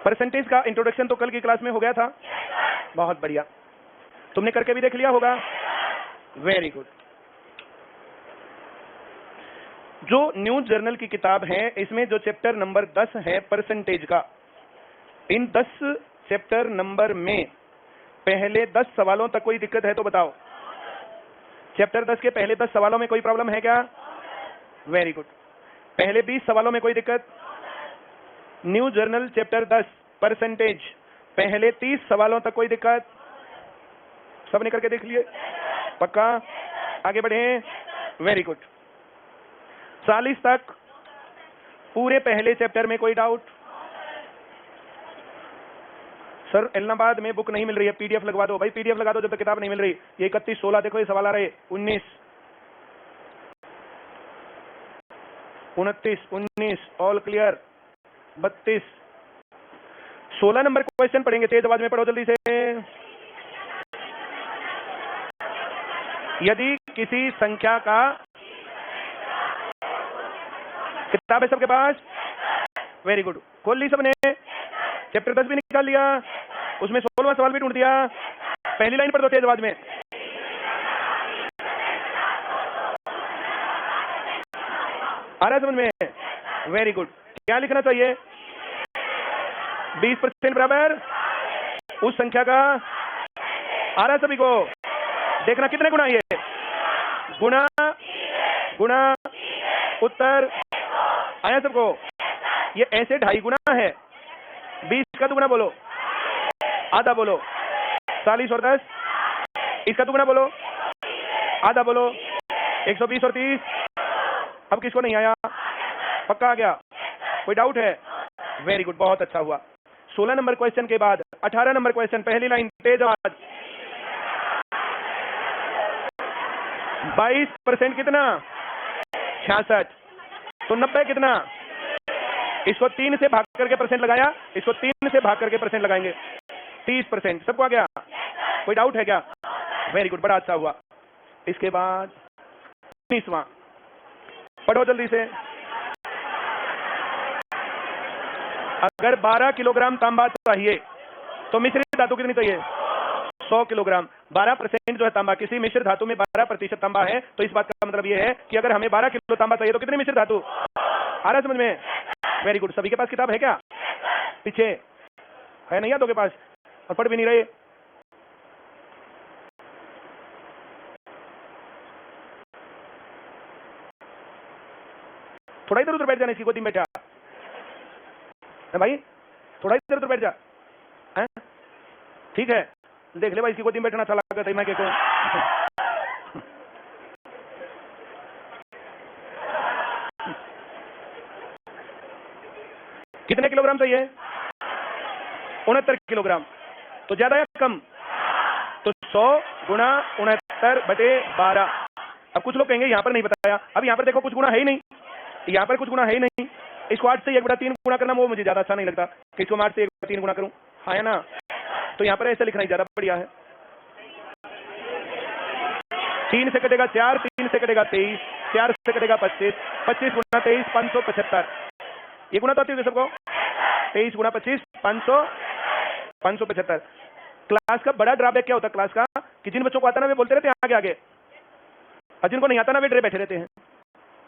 Percentage का introduction तो कल की क्लास में हो गया था, बहुत बढ़िया, तुमने करके भी देख लिया होगा, वेरी गुड। जो न्यूज जर्नल की किताब है इसमें जो चैप्टर नंबर 10 है परसेंटेज का, इन 10 चैप्टर नंबर में पहले 10 सवालों तक कोई दिक्कत है तो बताओ। चैप्टर 10 के पहले 10 सवालों में कोई प्रॉब्लम है क्या? Very good. पहले 20 सवालों में कोई दिक्कत? न्यूज जर्नल चैप्टर 10 परसेंटेज पहले 30 सवालों तक कोई दिक्कत? सबने करके देख लिए? पक्का? आगे बढ़े, वेरी गुड। 40 तक पूरे पहले चैप्टर में कोई डाउट? सर इलाहाबाद में बुक नहीं मिल रही है, पीडीएफ लगवा दो। भाई पीडीएफ लगा दो जब तक किताब नहीं मिल रही। ये 31 16 देखो ये सवाल आ रहे, 19 29 19 ऑल क्लियर, 32 16 नंबर क्वेश्चन पढ़ेंगे, तेज आवाज में पढ़ो जल्दी से। यदि किसी संख्या का, किताब है सबके पास? वेरी गुड, खोल ली सबने? चैप्टर 10 भी निकाल लिया, उसमें 16वां सवाल भी ढूंढ दिया। पहली लाइन पढ़ दो तेज आवाज में। आ रहा है समझ में? Very good. क्या लिखना चाहिए? 20% बराबर उस संख्या का, आ रहा है सभी को? देखना कितने गुना, ये गुना गुना उत्तर आया सबको? ये ऐसे 2.5 गुना है। 20 का दुगुना बोलो, आधा बोलो। 40 और 10, इसका दुगुना बोलो, आधा बोलो। 120 और 30, अब किसको नहीं आया? पक्का आ गया? कोई डाउट है? वेरी गुड, बहुत अच्छा हुआ। 16 नंबर क्वेश्चन के बाद 18 नंबर क्वेश्चन, पहली लाइन तेज आवाज। 22% कितना? 66। तो 90 कितना? इसको 3 से भाग करके परसेंट लगाया, इसको 3 से भाग करके परसेंट लगाएंगे, 30%। सबको आ गया? कोई डाउट है क्या? वेरी गुड, बड़ा अच्छा हुआ। इसके बाद 19वां पढ़ो जल्दी से। अगर 12 किलोग्राम तांबा चाहिए तो मिश्रित धातु कितनी चाहिए? 100 किलोग्राम। 12% जो है तांबा, किसी मिश्र धातु में 12% तांबा है, तो इस बात का मतलब यह है कि अगर हमें 12 किलो तांबा चाहिए तो कितनी मिश्र धातु? आ रहा है समझ में? Very good. सभी के पास किताब है क्या? पीछे है नहीं? याद के पास और पढ़ भी नहीं रहे? थोड़ा इधर उधर बैठ जाना, इसकी गोदी में बैठा है भाई, थोड़ा इधर उधर बैठ जा, है? ठीक है, देख ले भाई, इसकी गोदी में बैठना अच्छा लगा मैं क्या? कितने किलोग्राम चाहिए? 69 किलोग्राम। तो ज्यादा या कम? तो 100 गुणा 69/12। अब कुछ लोग कहेंगे यहाँ पर नहीं बताया। अब यहाँ पर देखो कुछ गुणा है ही नहीं, यहाँ पर कुछ गुणा है ही नहीं। इसको 8 से 1/3 गुणा करना वो मुझे ज्यादा अच्छा नहीं लगता कि इसको 8 से 1/3 गुणा करूं, है ना? तो यहाँ पर ऐसे लिखना ही ज्यादा बढ़िया है। 3 से कटेगा 4, 3 से कटेगा 23, 4 से कटेगा 25, 25 गुणा 23 575। ये गुणा तो आती है सबको? 23 गुणा 25 575। क्लास का बड़ा ड्रॉबैक क्या होता है क्लास का, कि जिन बच्चों को आता ना वे बोलते रहते हैं आगे आगे, और जिनको नहीं आता ना वे डरे बैठे रहते हैं।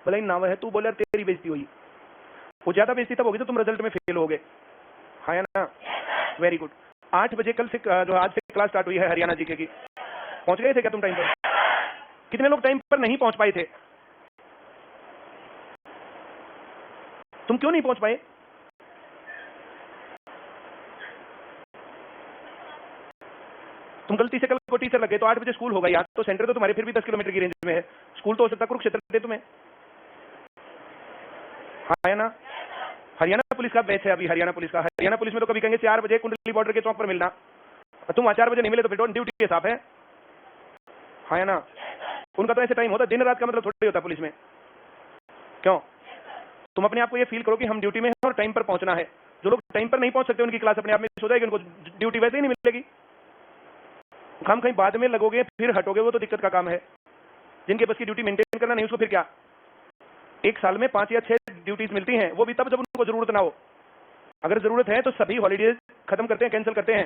भले नाम है, तू बोले तेरी बेइज्जती हुई। वो ज्यादा बेइज्जती तब होगी तो तुम रिजल्ट में फेल होगे, है ना? Very good. 8 बजे कल से जो आज से क्लास स्टार्ट हुई है हरियाणा जीके की, पहुंच गए थे क्या तुम टाइम पर? कितने लोग टाइम पर नहीं पहुंच पाए थे? तुम क्यों नहीं पहुंच पाए? तुम गलती से कल को टीचर लगे तो 8 बजे स्कूल होगा यार, तो सेंटर तो तुम्हारे फिर भी 10 किलोमीटर की रेंज में है। स्कूल तो हो सकता कुरुक्षेत्र दे तुम्हें, है ना? हरियाणा पुलिस का बैच है अभी, हरियाणा पुलिस का। हरियाणा पुलिस में तो कभी कहेंगे 4 बजे कुंडली बॉर्डर के चौक पर मिलना, तुम वहां 4 बजे नहीं मिले तो फिर ड्यूटी के हिसाब है ना? उनका तो ऐसे टाइम होता, दिन रात का मतलब थोड़ी होता पुलिस में। क्यों? तुम अपने आप को ये फील करो कि हम ड्यूटी में हैं और टाइम पर पहुंचना है। जो लोग टाइम पर नहीं पहुंच सकते उनकी क्लास अपने आप में मिस हो जाएगी, उनको ड्यूटी वैसे ही नहीं मिलेगी। हम कहीं बाद में लगोगे फिर हटोगे, वो तो दिक्कत का काम है। जिनके बस की ड्यूटी मेंटेन करना नहीं, उसको फिर क्या? एक साल में 5 या 6 ड्यूटीज मिलती हैं, वो भी तब जब उनको जरूरत ना हो। अगर जरूरत है तो सभी हॉलीडेज खत्म करते हैं, कैंसिल करते हैं।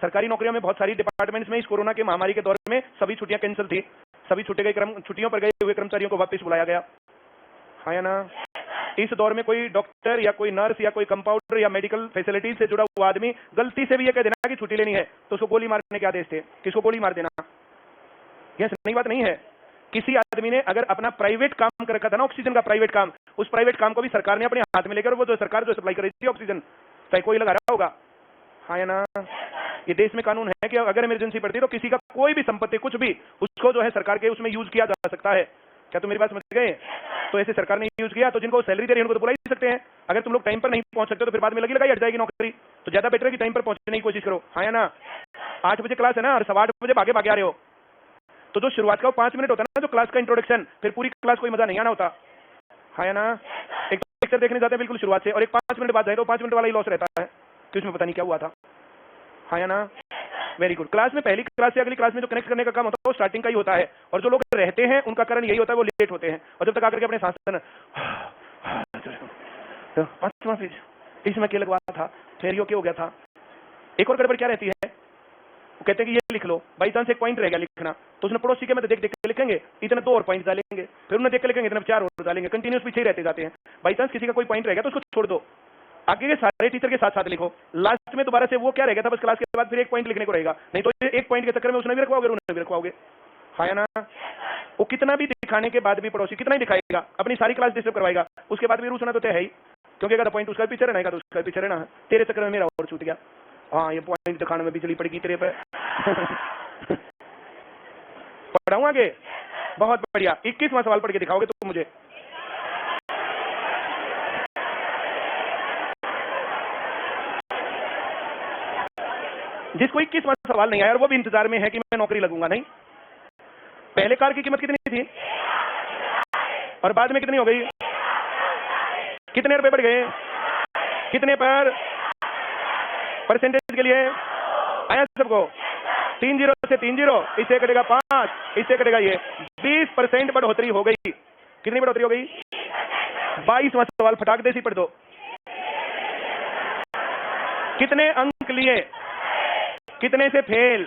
सरकारी नौकरियों में बहुत सारी डिपार्टमेंट्स में इस कोरोना के महामारी के दौर में सभी छुट्टियां कैंसिल थी। सभी छुट्टियों पर गए हुए कर्मचारियों को वापस बुलाया गया, हाँ या ना? इस दौर में कोई डॉक्टर या कोई नर्स या कोई कंपाउंडर या मेडिकल फैसिलिटी से जुड़ा हुआ आदमी गलती से भी ये कह देना कि छुट्टी लेनी है तो उसको गोली मारने के आदेश थे। किसको गोली मार देना? यह नई बात नहीं है। किसी आदमी ने अगर अपना प्राइवेट काम कर रखा था ना, ऑक्सीजन का प्राइवेट काम, उस प्राइवेट काम को भी सरकार ने अपने हाथ में लेकर, वो जो सरकार जो सप्लाई कर रही थी ऑक्सीजन, चाहे कोई लगा रहा होगा, हाँ या ना? ये देश में कानून है कि अगर इमरजेंसी पड़ती है तो किसी का कोई भी संपत्ति कुछ भी उसको जो है सरकार के उसमें यूज किया जा सकता है। क्या तुम मेरी बात समझ गए? तो ऐसे सरकार ने यूज किया तो जिनको सैलरी दे रही है उनको तो बुला ही सकते हैं। अगर तुम लोग टाइम पर नहीं पहुंच सकते तो फिर बाद में लगी लगाई हट जाएगी नौकरी। तो ज्यादा बेटर है कि टाइम पर पहुंचने की कोशिश करो, हाँ या ना? 8 बजे क्लास है ना, और 8:15 बजे भागे भागे आ रहे हो, तो जो शुरुआत का 5 मिनट होता है ना, जो क्लास का इंट्रोडक्शन, फिर पूरी क्लास कोई मजा नहीं आना होता, हाँ या ना? एक लेक्चर देखने जाते हैं बिल्कुल शुरुआत से, और एक 5 मिनट बाद जाए तो 5 मिनट वाला ही लॉस रहता है कि उसमें पता नहीं क्या हुआ था, हाँ या ना? Very good. क्लास में पहली क्लास से अगली क्लास में जो कनेक्ट करने का काम होता है वो स्टार्टिंग का ही होता है, और जो लोग रहते हैं उनका कारण यही होता है वो लेट होते हैं, और जब तक आकर के अपने सांस तो 5वां पेज इसमें क्या लगवा था, फिर यो क्या हो गया था। एक और गड़बड़ क्या रहती है, वो कहते हैं कि ये लिख लो, बाई चांस एक पॉइंट रह गया लिखना, तो उसने पड़ोसी के में देख देख के लिखेंगे, इतने 2 और पॉइंट डालेंगे, फिर उन्हें देख के लिखेंगे, इतने 4 और डालेंगे, कंटिन्यूस पीछे ही रहते जाते हैं। बाई चांस किसी का कोई पॉइंट रह गया तो उसको छोड़ दो, आगे के सारे टीचर के साथ साथ लिखो, लास्ट में दोबारा से वो क्या रह गया था बस क्लास के बाद फिर एक पॉइंट लिखने को रहेगा, नहीं तो एक पॉइंट के चक्कर में उसने भी रखवाओगे, उन्होंने भी रखवाओगे, हाँ या ना? वो कितना भी दिखाने के बाद भी पड़ोसी कितना ही दिखाएगा, अपनी सारी क्लास डिस्टर्ब करवाएगा, उसके बाद भी रूसना तो तय है ही, क्योंकि अगर पॉइंट उसका पीछे रहना है तो उसका पीछे रहना है। तेरे चक्कर में मेरा और छूट गया, हाँ ये पॉइंट दिखाने में बिजली पड़ेगी तेरे पे। पढ़ाऊं आगे? बहुत बढ़िया। 21वां सवाल पढ़ के दिखाओगे तो मुझे। जिसको 21वां सवाल नहीं आया और वो भी इंतजार में है कि मैं नौकरी लगूंगा, नहीं, पहले कार की कीमत कितनी थी और बाद में कितनी हो गई? कितने रुपए बढ़ गए? कितने पर? परसेंटेज के लिए आया सबको? 3 0 से 3 0, इससे कटेगा 5, इससे कटेगा ये 20% बढ़ोतरी हो गई। कितनी बढ़ोतरी हो गई? 22वां सवाल फटाक देसी पढ़ दो। कितने अंक लिए? कितने से फेल?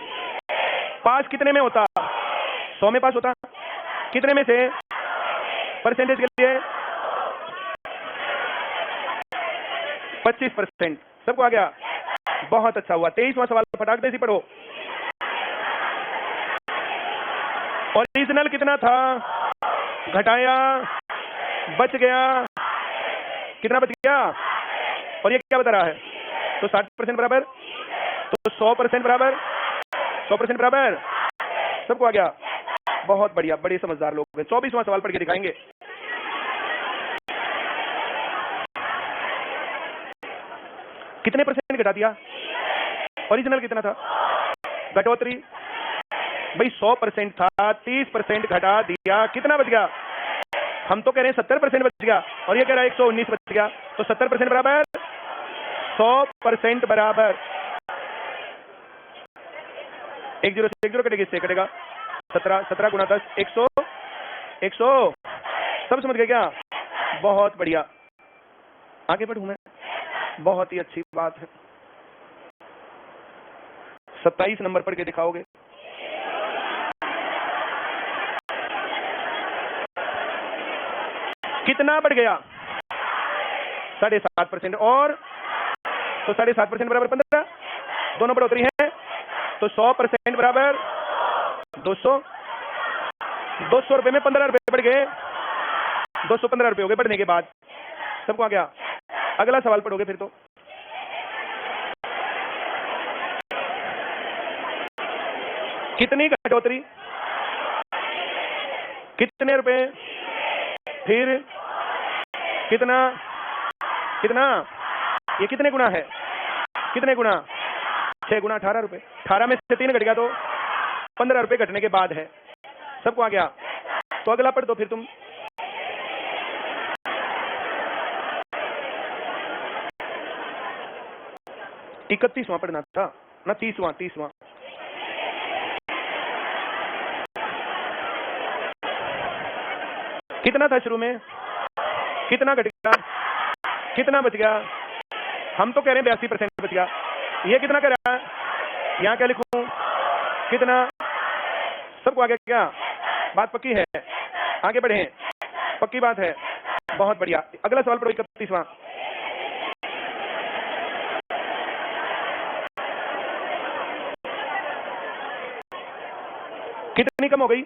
पास कितने में होता? 100 में पास होता। कितने में से? परसेंटेज के लिए 25%। सबको आ गया? बहुत अच्छा हुआ। 23वां सवाल फटाक देसी पढ़ो। ओरिजिनल कितना था? घटाया, बच गया, कितना बच गया? और ये क्या बता रहा है? तो 60% बराबर, तो 100% बराबर, 100% बराबर। सबको आ गया? बहुत बढ़िया, बड़े समझदार लोग हैं। 24वां सवाल पढ़ के दिखाएंगे। कितने परसेंट घटा दिया? ओरिजिनल कितना था? घटोतरी भाई 100% था, 30% घटा दिया, कितना बच गया? हम तो कह रहे हैं 70% बच गया, और ये कह रहा है 119 बच गया, तो 70% बराबर, 100% बराबर। 1 0 से 1 0 कटेगा, इससे कटेगा 17, 17 गुना 10, 100, 100। सब समझ गए क्या? बहुत बढ़िया। आगे बढ़ूं मैं? बहुत ही अच्छी बात है। 27 नंबर पढ़ के दिखाओगे? कितना बढ़ गया? 7.5%, और तो 7.5% बराबर 15, दोनों बढ़ोतरी है, तो 100% बराबर 200। 200 रुपए में 15 रुपए बढ़ गए, 215 रुपए हो गए बढ़ने के बाद। सबको आ गया? अगला सवाल पढ़ोगे फिर तो। कितनी घटोतरी? कितने रुपए? फिर कितना? कितना? ये कितने गुना है? कितने गुना? 6 गुना 18 रुपए। 18 में से 3 घट गया तो 15 रुपए घटने के बाद है। सबको आ गया? तो अगला पढ़ दो फिर तुम। इकतीसवां पढ़ना था ना? 30वां। कितना था शुरू में? कितना घट गया? कितना बच गया? हम तो कह रहे हैं 82% बच गया। ये कितना कर रहा है, यहाँ क्या लिखूं, कितना, सबको आगे क्या, बात पक्की है, आगे बढ़े, पक्की बात है, बहुत बढ़िया। अगला सवाल पढ़ो 31वां। कितनी कम हो गई,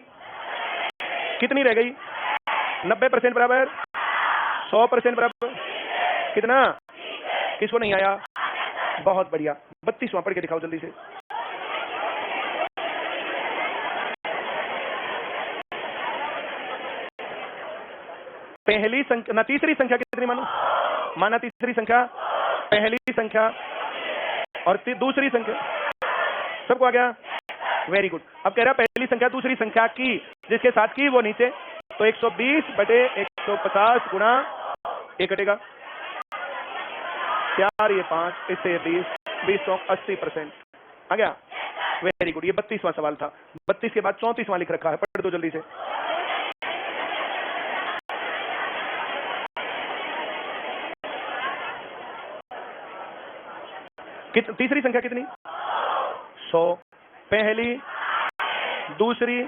कितनी रह गई, 90% बराबर, 100% बराबर, कितना, किसको नहीं आया, बहुत बढ़िया। 32वां पढ़ के दिखाओ जल्दी से। पहली संख्या ना तीसरी संख्या कितनी मानो, माना तीसरी संख्या, पहली संख्या और दूसरी संख्या, सबको आ गया, वेरी गुड। अब कह रहा पहली संख्या दूसरी संख्या की, जिसके साथ की वो नीचे, तो 120 बटे 150 गुणा, ये कटेगा 4, ये 5, इससे 20 तो 80% आ गया, वेरी गुड। ये 32वां सवाल था। 32 के बाद 34वां लिख रखा है, पढ़ दो जल्दी से। तीसरी संख्या कितनी, 100, पहली दूसरी,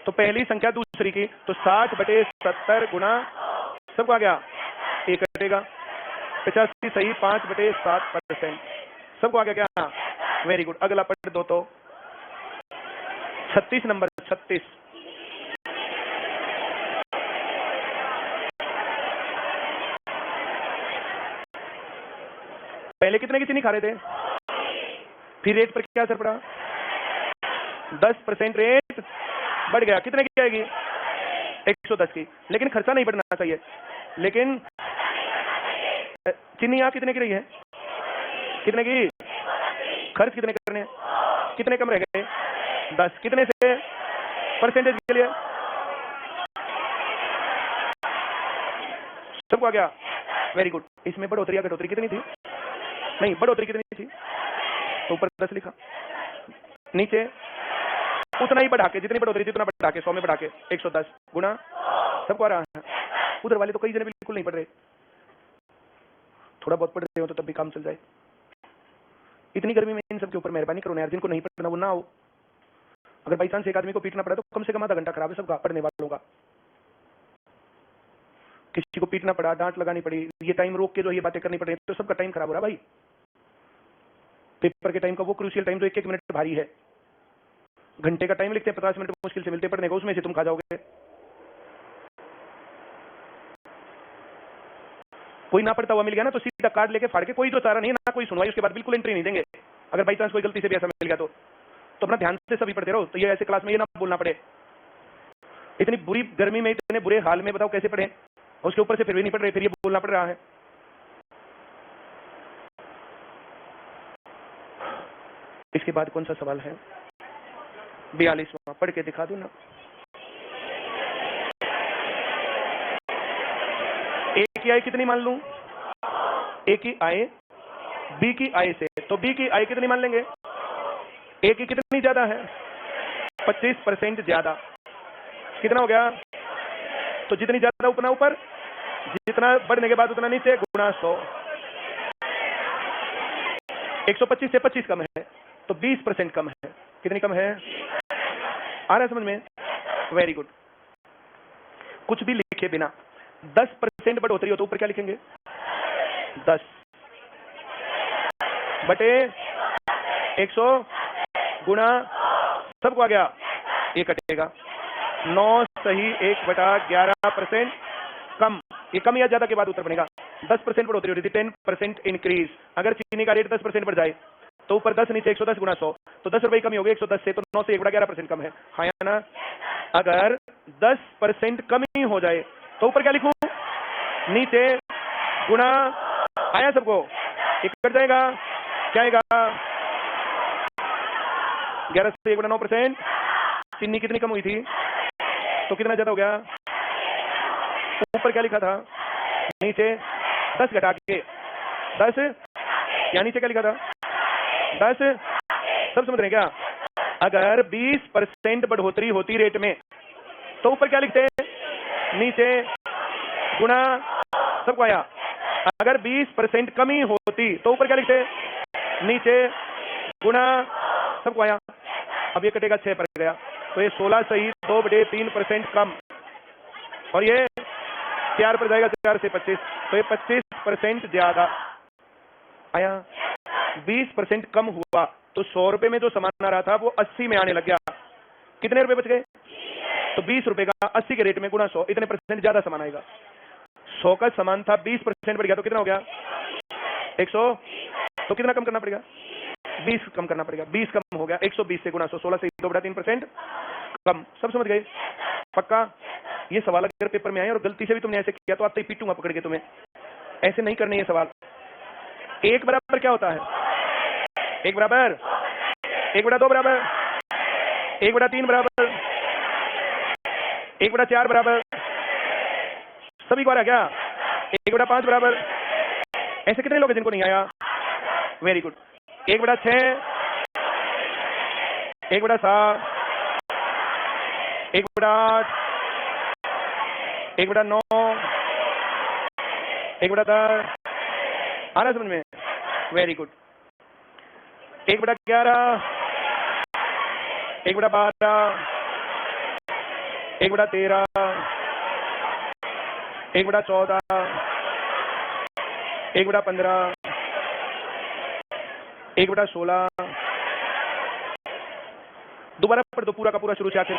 तो पहली संख्या दूसरी की, तो 60 बटे 70 गुणा, सबको आ गया, एक कटेगा 85 सही, 5 बटे 7%, सबको आ गया क्या, वेरी गुड। अगला पढ़ दो तो 36 नंबर, 36। पहले कितने की चीनी खा रहे थे, फिर रेट पर क्या असर पड़ा, 10% रेट बढ़ गया, कितने की आएगी, 110 की, लेकिन खर्चा नहीं बढ़ना चाहिए। लेकिन चीनी यहाँ कितने की रही है, कितने की, खर्च कितने करने हैं, कितने कम रह गए, 10, कितने से, परसेंटेज के लिए, सबको आ गया, वेरी गुड। इसमें बढ़ोतरी या घटोतरी कितनी थी, नहीं बढ़ोतरी कितनी थी, तो ऊपर 10 लिखा, नीचे उतना ही बढ़ा के, जितनी बढ़ोतरी थी उतना बढ़ा के 100 में बढ़ा के 110 गुणा, सबको आ रहा है। उधर वाले तो कई जने बिल्कुल नहीं पढ़ रहे, थोड़ा बहुत पढ़ रहे हो तो तब भी काम चल जाए। इतनी गर्मी में इन सबके ऊपर मेहरबानी करो ना यार, जिनको नहीं पढ़ना वो ना हो। अगर बाई चांस एक आदमी को पीटना पड़ा तो कम से कम आधा घंटा खराब है सबका, पढ़ने वालों का। किसी को पीटना पड़ा, डांट लगानी पड़ी, ये टाइम रोक के जो ये बातें करनी पड़ी, तो सबका टाइम खराब हो रहा भाई। पेपर के टाइम का वो क्रूशियल टाइम जो 1-1 मिनट भारी है, घंटे का टाइम लिखते हैं, 50 मिनट मुश्किल से मिलते पढ़ने को, उसमें से तुम खा जाओगे। कोई ना पढ़ता हुआ मिल गया ना तो सीधा कार्ड लेके फाड़ के, कोई तो चारा नहीं, ना कोई सुनवाई, उसके बाद बिल्कुल एंट्री नहीं देंगे। अगर बाई चांस कोई गलती से भी ऐसा मिल गया तो अपना ध्यान से सभी पढ़ते रहो, तो ये ऐसे क्लास में ये ना बोलना पड़े। इतनी बुरी गर्मी में इतने बुरे हाल में बताओ कैसे पढ़े, उसके ऊपर से फिर भी नहीं पढ़ रहे, फिर ये बोलना पड़ रहा है। इसके बाद कौन सा सवाल है, 42वां, पढ़ के दिखा दो ना। ए की आय कितनी मान लूं, ए की आय बी की आय से, तो बी की आय कितनी मान लेंगे, ए की कितनी ज्यादा है, 25% ज्यादा, कितना हो गया, तो जितनी ज्यादा उतना ऊपर, जितना बढ़ने के बाद उतना नीचे, गुणा 100। 125 से 25 कम है तो 20% कम है, कितनी कम है, आ रहा है समझ में, वेरी गुड। कुछ भी लिखे बिना 10% बढ़ोतरी हो तो ऊपर क्या लिखेंगे, 10 बटे 100 गुणा, सबको आ गया, ये कटेगा 9 सही, 1/11% कम। ये कम या ज्यादा के बाद उत्तर बनेगा। 10% बढ़ोतरी हो रही थी, 10% इंक्रीज। अगर चीनी का रेट 10% बढ़ जाए तो ऊपर 10 नीचे 110 गुणा 100, तो 10 रुपए कमी हो गई 110 से, तो 9 से 1/11% कम है, हाँ या ना। अगर 10% कमी हो जाए तो ऊपर क्या लिखूं, नीचे गुणा, आया सबको, एक कट जाएगा, क्या आएगा, 11 से 1/9%। चीनी कितनी कम हुई थी तो कितना ज्यादा हो गया, ऊपर क्या लिखा था, नीचे 10 घटा के 10, या नीचे क्या लिखा था, 10, सब समझ रहे हैं क्या। अगर 20% बढ़ोतरी होती रेट में तो ऊपर क्या लिखते हैं, नीचे गुणा, सबको आया, अगर 20% कमी होती तो ऊपर क्या लिखते, नीचे गुणा, सबको आया। अब ये कटेगा 6 पर गया, तो ये 16 सही 2/3% कम, और ये 4 पर जाएगा, 4 से 25, तो ये 25% ज्यादा आया। 20% कम हुआ तो 100 रुपए में जो सामान आ रहा था वो 80 में आने लग गया, कितने रुपए बच गए? तो 20 रुपए का 80 के रेट में गुणा 100, इतने परसेंट ज्यादा सामान आएगा। 100 का सामान था, 20% बढ़ गया तो कितना हो गया? 100, तो कितना कम करना पड़ेगा? 20 कम करना पड़ेगा। 20 कम हो गया, 120 से गुणा 100, 16 से 2/3% कम। सब समझ गए? पक्का? ये सवाल अगर पेपर में आए और गलती से भी तुमने ऐसे किया तो आते ही पीटूंगा पकड़ के तुम्हें। ऐसे नहीं करने ये सवाल। 1 बराबर क्या होता है? 1 बराबर 1/2 बराबर 1/3 बराबर 1/4 बराबर, सभी को आ रहा क्या? 1/5 बराबर। ऐसे कितने लोग हैं जिनको नहीं आया? Very good. 1/6, 1/7, 1/8, 1/9, 1/10, आ रहा समझ में? Very good. 1/11, 1/12, 1/13, 1/14, 1/15, 1/16। दोबारा पढ़ दो पूरा का पूरा शुरू से आखिर।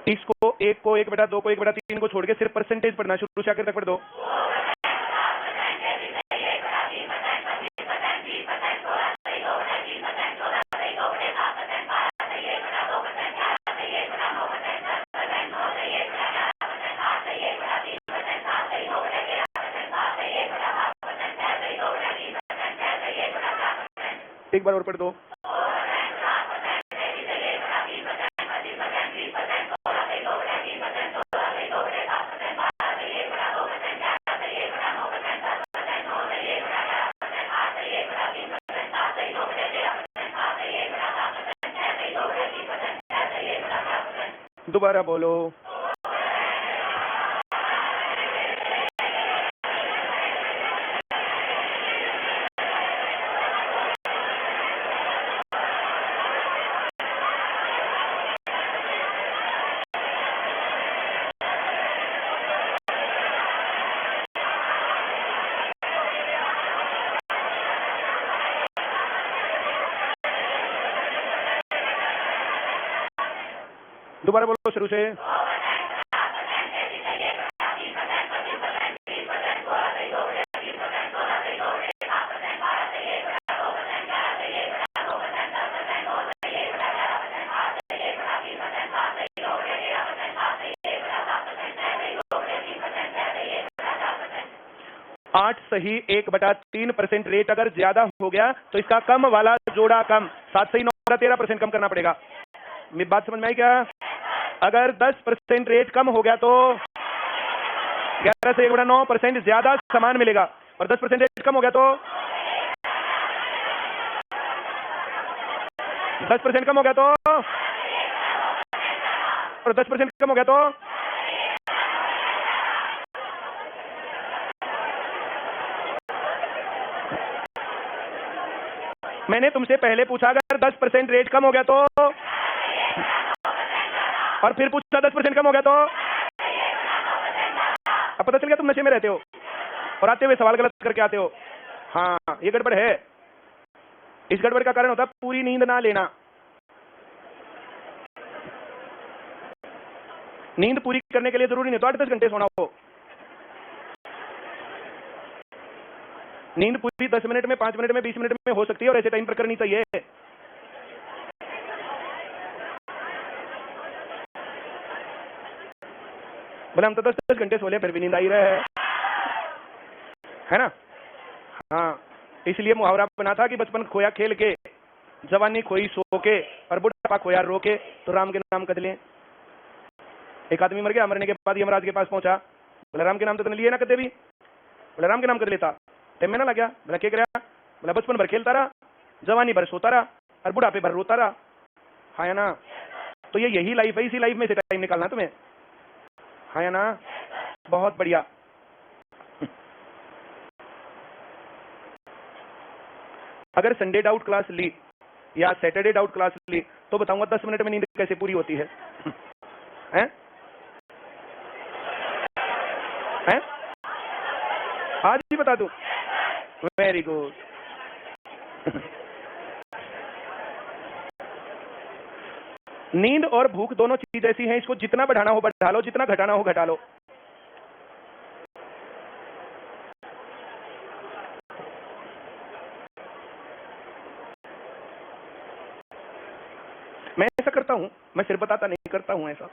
इसको 1 को 1/2 को 1/3 को छोड़ के सिर्फ परसेंटेज पढ़ना, शुरू से आखिर तक पढ़ दो। एक बार और पढ़ दो। दोबारा बोलो। दोबारा बोलो शुरू से। आठ सही 1/3% रेट अगर ज्यादा हो गया तो इसका कम वाला जोड़ा कम। 7 सही 9/13% कम करना पड़ेगा। मेरी बात समझ में आई क्या? अगर 10% रेट कम हो गया तो 11 से 1/9% ज्यादा सामान मिलेगा, और 10% रेट कम हो गया तो 10% कम हो गया तो, और 10% कम हो गया तो मैंने तुमसे पहले पूछा अगर 10% रेट कम हो गया तो, और फिर पूछा 10% कम हो गया तो। अब पता चल गया तुम नशे में रहते हो और आते हुए सवाल गलत करके आते हो। हाँ, ये गड़बड़ है। इस गड़बड़ का कारण होता है पूरी नींद ना लेना। नींद पूरी करने के लिए जरूरी नहीं तो 8-10 घंटे सोना हो। नींद पूरी 10 मिनट में, 5 मिनट में, 20 मिनट में हो सकती है, और ऐसे टाइम पर करनी चाहिए। बोले हम तो 10-10 घंटे सो ले फिर भी नींद आई रहे है ना। हाँ, इसलिए मुहावरा बना था कि बचपन खोया खेल के, जवानी खोई सो के, और बुढ़ापा खोया रो के, तो राम के नाम कद लें। एक आदमी मर गया, मरने के बाद यमराज के पास पहुंचा, बोला राम के नाम तो तूने लिए ना कदे भी। बोला राम के नाम कद लेता, टाइम में ना लग गया। बोला क्या करा? बोला बचपन भर खेलता रहा, जवानी भर सोता रहा, और बुढ़ापे भर रोता रहा। हाँ या ना? तो ये यही लाइफ है, इसी लाइफ में से टाइम निकालना तुम्हें। हाँ या ना? बहुत बढ़िया। अगर संडे डाउट क्लास ली या सैटरडे डाउट क्लास ली तो बताऊंगा 10 मिनट में नींद कैसे पूरी होती है। हैं? हैं? आज ही बता दूं? Very good. नींद और भूख दोनों चीज ऐसी हैं, इसको जितना बढ़ाना हो बढ़ा लो, जितना घटाना हो घटा लो। मैं ऐसा करता हूं, मैं सिर्फ बताता नहीं करता हूं ऐसा।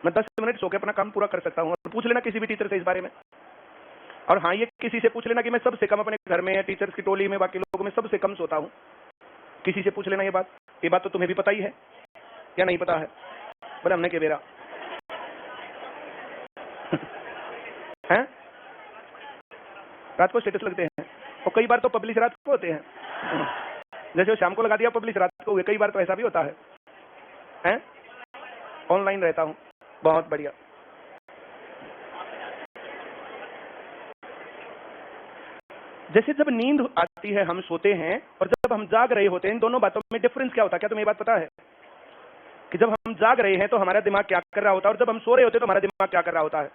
मैं 10 मिनट सो के अपना काम पूरा कर सकता हूं। और पूछ लेना किसी भी टीचर से इस बारे में। और हाँ, ये किसी से पूछ लेना कि मैं सबसे कम अपने घर में, टीचर्स की टोली में, बाकी लोगों में सबसे कम सोता हूं। किसी से पूछ लेना ये बात। ये बात तो तुम्हें भी पता ही है या नहीं पता है? बोले हमने के बेरा हैं? रात को स्टेटस लगते हैं, और कई बार तो पब्लिश रात को होते हैं। जैसे शाम को लगा दिया, पब्लिश रात को हुए। कई बार तो ऐसा भी होता है। हैं? ऑनलाइन रहता हूं। बहुत बढ़िया। जैसे जब नींद आती है हम सोते हैं, और जब हम जाग रहे होते हैं, इन दोनों बातों में डिफरेंस क्या होता है? क्या तुम्हें ये बात पता है कि जब हम जाग रहे हैं तो हमारा दिमाग क्या कर रहा होता है, और जब हम सो रहे होते हैं तो हमारा दिमाग क्या कर रहा होता है?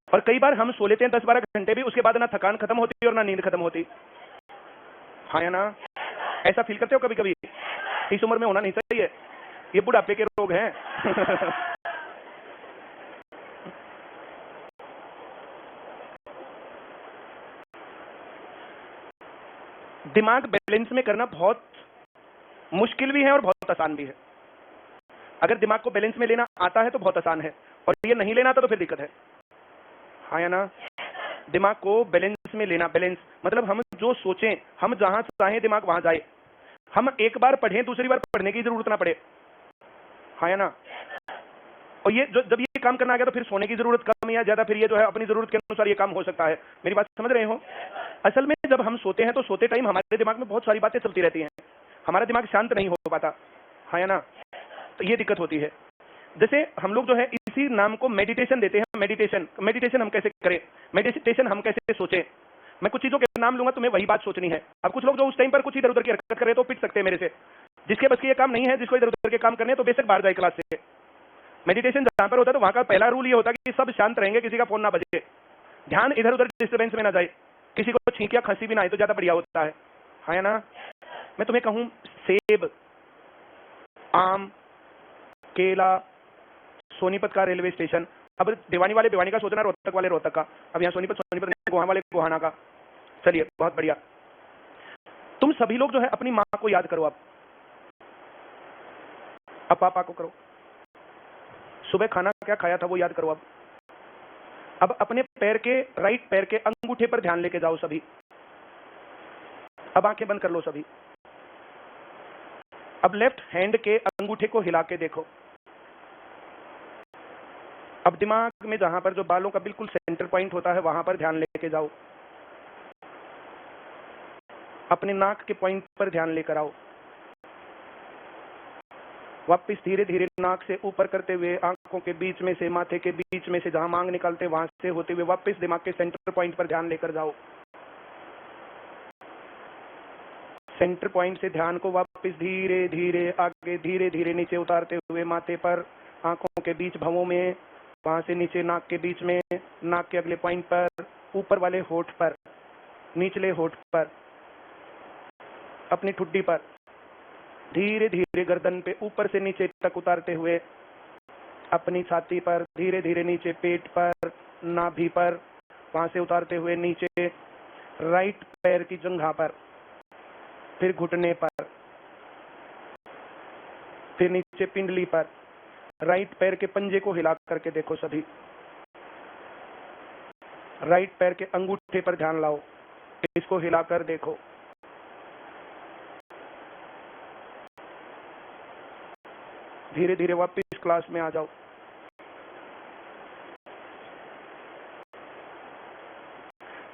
और कई बार हम सो लेते हैं 10-12 घंटे भी, उसके बाद ना थकान खत्म होती और ना नींद खत्म होती। हाँ या ना? ऐसा फील करते हो कभी कभी? इस उम्र में होना नहीं चाहिए, ये बुढ़ापे के रोग हैं। दिमाग बैलेंस में करना बहुत मुश्किल भी है और बहुत आसान भी है। अगर दिमाग को बैलेंस में लेना आता है तो बहुत आसान है, और ये नहीं लेना आता तो फिर दिक्कत है। हाँ या ना? दिमाग को बैलेंस में लेना, बैलेंस मतलब हम जो सोचें, हम जहां चाहें दिमाग वहां जाए। हम एक बार पढ़ें, दूसरी बार पढ़ने की जरूरत ना पड़े। हाँ या ना? और ये जब ये काम करना आ गया तो फिर सोने की जरूरत कम या ज्यादा, फिर ये जो है अपनी जरूरत के अनुसार ये काम हो सकता है। मेरी बात समझ रहे हो? असल में जब हम सोते हैं तो सोते टाइम हमारे दिमाग में बहुत सारी बातें चलती रहती हैं, हमारा दिमाग शांत नहीं हो पाता। हाँ या ना? तो ये दिक्कत होती है। जैसे हम लोग जो है इसी नाम को मेडिटेशन देते हैं। मेडिटेशन, मेडिटेशन हम कैसे करें, मेडिटेशन हम कैसे सोचें। मैं कुछ चीजों के नाम लूंगा, तुम्हें वही बात सोचनी है। अब कुछ लोग जो उस टाइम पर कुछ इधर उधर की हरकत करे तो पिट सकते हैं मेरे से। जिसके बस की ये काम नहीं है, जिसको इधर उधर के काम करने हैं, तो बेशक बाहर जाए क्लास से। मेडिटेशन जहां पर होता है तो वहां का पहला रूल ये होता है कि सब शांत रहेंगे, किसी का फोन ना बजे, ध्यान इधर उधर डिस्टर्बेंस में ना जाए, किसी को छींक या खांसी भी ना आए तो ज्यादा बढ़िया होता है। हाँ या ना? मैं तुम्हें कहूं सेब, आम, केला, सोनीपत का रेलवे स्टेशन। अब भिवानी वाले भिवानी का सोचना, रोहतक वाले रोहतक का। अब यहाँ सोनीपत सोनीपत नहीं, गोहाना वाले गोहाना का। चलिए बहुत बढ़िया। तुम सभी लोग जो है अपनी माँ को याद करो। अब पापा को करो। सुबह खाना क्या खाया था वो याद करो। अब अपने पैर के, राइट पैर के अंगूठे पर ध्यान लेके जाओ सभी। अब आंखें बंद कर लो सभी। अब लेफ्ट हैंड के अंगूठे को हिला के देखो। अब दिमाग में जहां पर जो बालों का बिल्कुल सेंटर पॉइंट होता है वहां पर ध्यान लेके जाओ। अपने नाक के पॉइंट पर ध्यान लेकर आओ। वापस धीरे धीरे नाक से ऊपर करते हुए आंखों के बीच में से, माथे के बीच में से, जहां मांग निकालते वहां से होते हुए वापस दिमाग के सेंटर पॉइंट पर ध्यान लेकर जाओ। सेंटर पॉइंट से ध्यान को वापस धीरे धीरे आगे, धीरे धीरे नीचे उतारते हुए माथे पर, आंखों के बीच भवों में, वहां से नीचे नाक के बीच में, नाक के अगले पॉइंट पर, ऊपर वाले होठ पर, निचले होठ पर, अपनी ठुड्डी पर, धीरे धीरे गर्दन पे ऊपर से नीचे तक उतारते हुए अपनी छाती पर, धीरे धीरे नीचे पेट पर, नाभि पर, वहां से उतारते हुए नीचे राइट पैर की जंघा पर, फिर घुटने पर, फिर नीचे पिंडली पर, राइट पैर के पंजे को हिला करके देखो सभी, राइट पैर के अंगूठे पर ध्यान लाओ, इसको हिलाकर देखो। धीरे धीरे वापस क्लास में आ जाओ।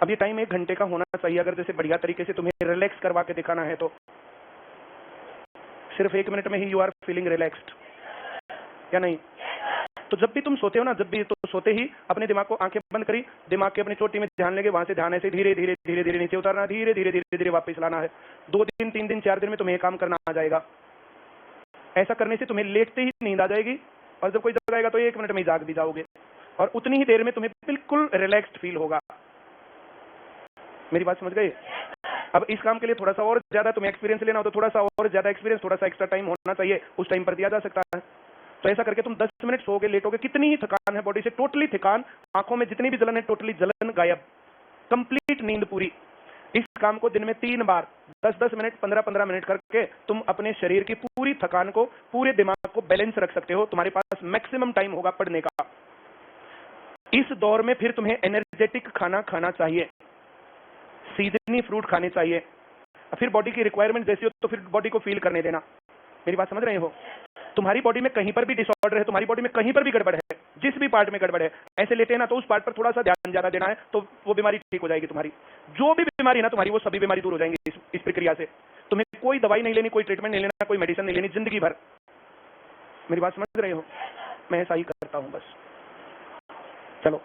अब ये टाइम 1 घंटे का होना चाहिए। अगर जैसे बढ़िया तरीके से तुम्हें रिलैक्स करवा के दिखाना है तो सिर्फ 1 मिनट में ही यू आर फीलिंग रिलैक्स्ड, या नहीं? तो जब भी तुम सोते हो ना, जब भी तो सोते ही अपने दिमाग को आंखें बंद करी, दिमाग के अपनी चोटी में ध्यान लेंगे, वहां से ध्यान ऐसे धीरे धीरे धीरे धीरे नीचे उतारना, धीरे धीरे धीरे धीरे वापस लाना है। 2 दिन 3 दिन 4 दिन में तुम्हें काम करना आ जाएगा। ऐसा करने से तुम्हें लेटते ही नींद आ जाएगी, और जब कोई जगाएगा तो 1 मिनट में जाग भी जाओगे, और उतनी ही देर में तुम्हें बिल्कुल रिलैक्स्ड फील होगा। मेरी बात समझ गए? अब इस काम के लिए थोड़ा सा और ज्यादा तुम्हें एक्सपीरियंस लेना हो तो थोड़ा सा और ज्यादा एक्सपीरियंस, थोड़ा सा एक्स्ट्रा टाइम होना चाहिए, उस टाइम पर दिया जा सकता है। तो ऐसा करके तुम 10 मिनट सोओगे, लेटोगे, कितनी ही थकान है बॉडी से, टोटली थकान, आंखों में जितनी भी जलन है टोटली जलन गायब, कंप्लीट नींद पूरी। इस काम को दिन में 3 बार 10-10 मिनट 15-15 मिनट करके तुम अपने शरीर की पूरी थकान को, पूरे दिमाग को बैलेंस रख सकते हो। तुम्हारे पास मैक्सिमम टाइम होगा पढ़ने का। इस दौर में फिर तुम्हें एनर्जेटिक खाना खाना चाहिए, सीजनी फ्रूट खाने चाहिए। फिर बॉडी की रिक्वायरमेंट जैसी हो तो फिर बॉडी को फील करने देना। मेरी बात समझ रहे हो? तुम्हारी बॉडी में कहीं पर भी डिसऑर्डर है, तुम्हारी बॉडी में कहीं पर भी गड़बड़ है, जिस भी पार्ट में गड़बड़ है, ऐसे लेटे ना तो उस पार्ट पर थोड़ा सा ध्यान ज्यादा देना है, तो वो बीमारी ठीक हो जाएगी। तुम्हारी जो भी बीमारी है ना तुम्हारी, वो सभी बीमारी दूर हो जाएंगी इस प्रक्रिया से। तुम्हें कोई दवाई नहीं लेनी, कोई ट्रीटमेंट नहीं लेना, कोई मेडिसिन नहीं लेनी जिंदगी भर। मेरी बात समझ रहे हो? मैं ऐसा ही करता हूं बस। चलो,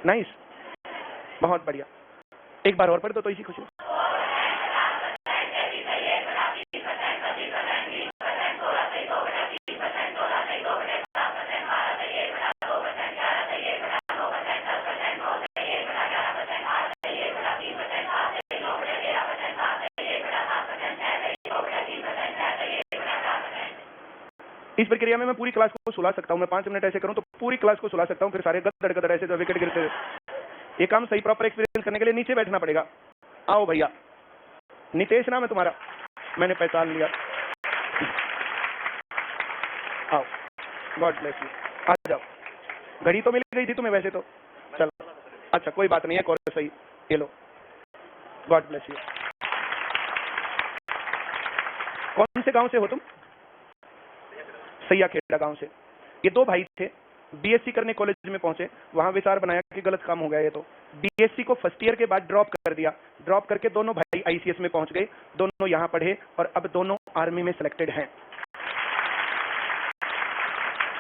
नाइस, बहुत बढ़िया। एक बार और पढ़ दो तो इसी खुशी। इस प्रक्रिया में मैं पूरी क्लास को सुला सकता हूं। मैं 5 मिनट ऐसे करूं तो पूरी क्लास को सुला सकता हूं। फिर सारे गदड़ गदड़ ऐसे जो विकेट गिरते हुए। ये काम सही प्रॉपर एक्सपीरियंस करने के लिए नीचे बैठना पड़ेगा। आओ भैया, नितेश नाम है तुम्हारा, मैंने पहचान लिया। आओ, गॉड ब्लेस यू। आ जाओ। घड़ी तो मिल गई थी तुम्हें वैसे तो। चलो, अच्छा कोई बात नहीं है, और सही, ये लो, गॉड ब्लेस यू। कौन से गांव से हो तुम? सैया खेड़ा गांव से। ये 2 भाई थे, बीएससी करने कॉलेज में पहुंचे, वहां विचार बनाया कि गलत काम हो गया ये तो। बीएससी को फर्स्ट ईयर के बाद ड्रॉप कर दिया। ड्रॉप करके दोनों भाई आईसीएस में पहुंच गए, दोनों यहां पढ़े और अब दोनों आर्मी में सिलेक्टेड हैं।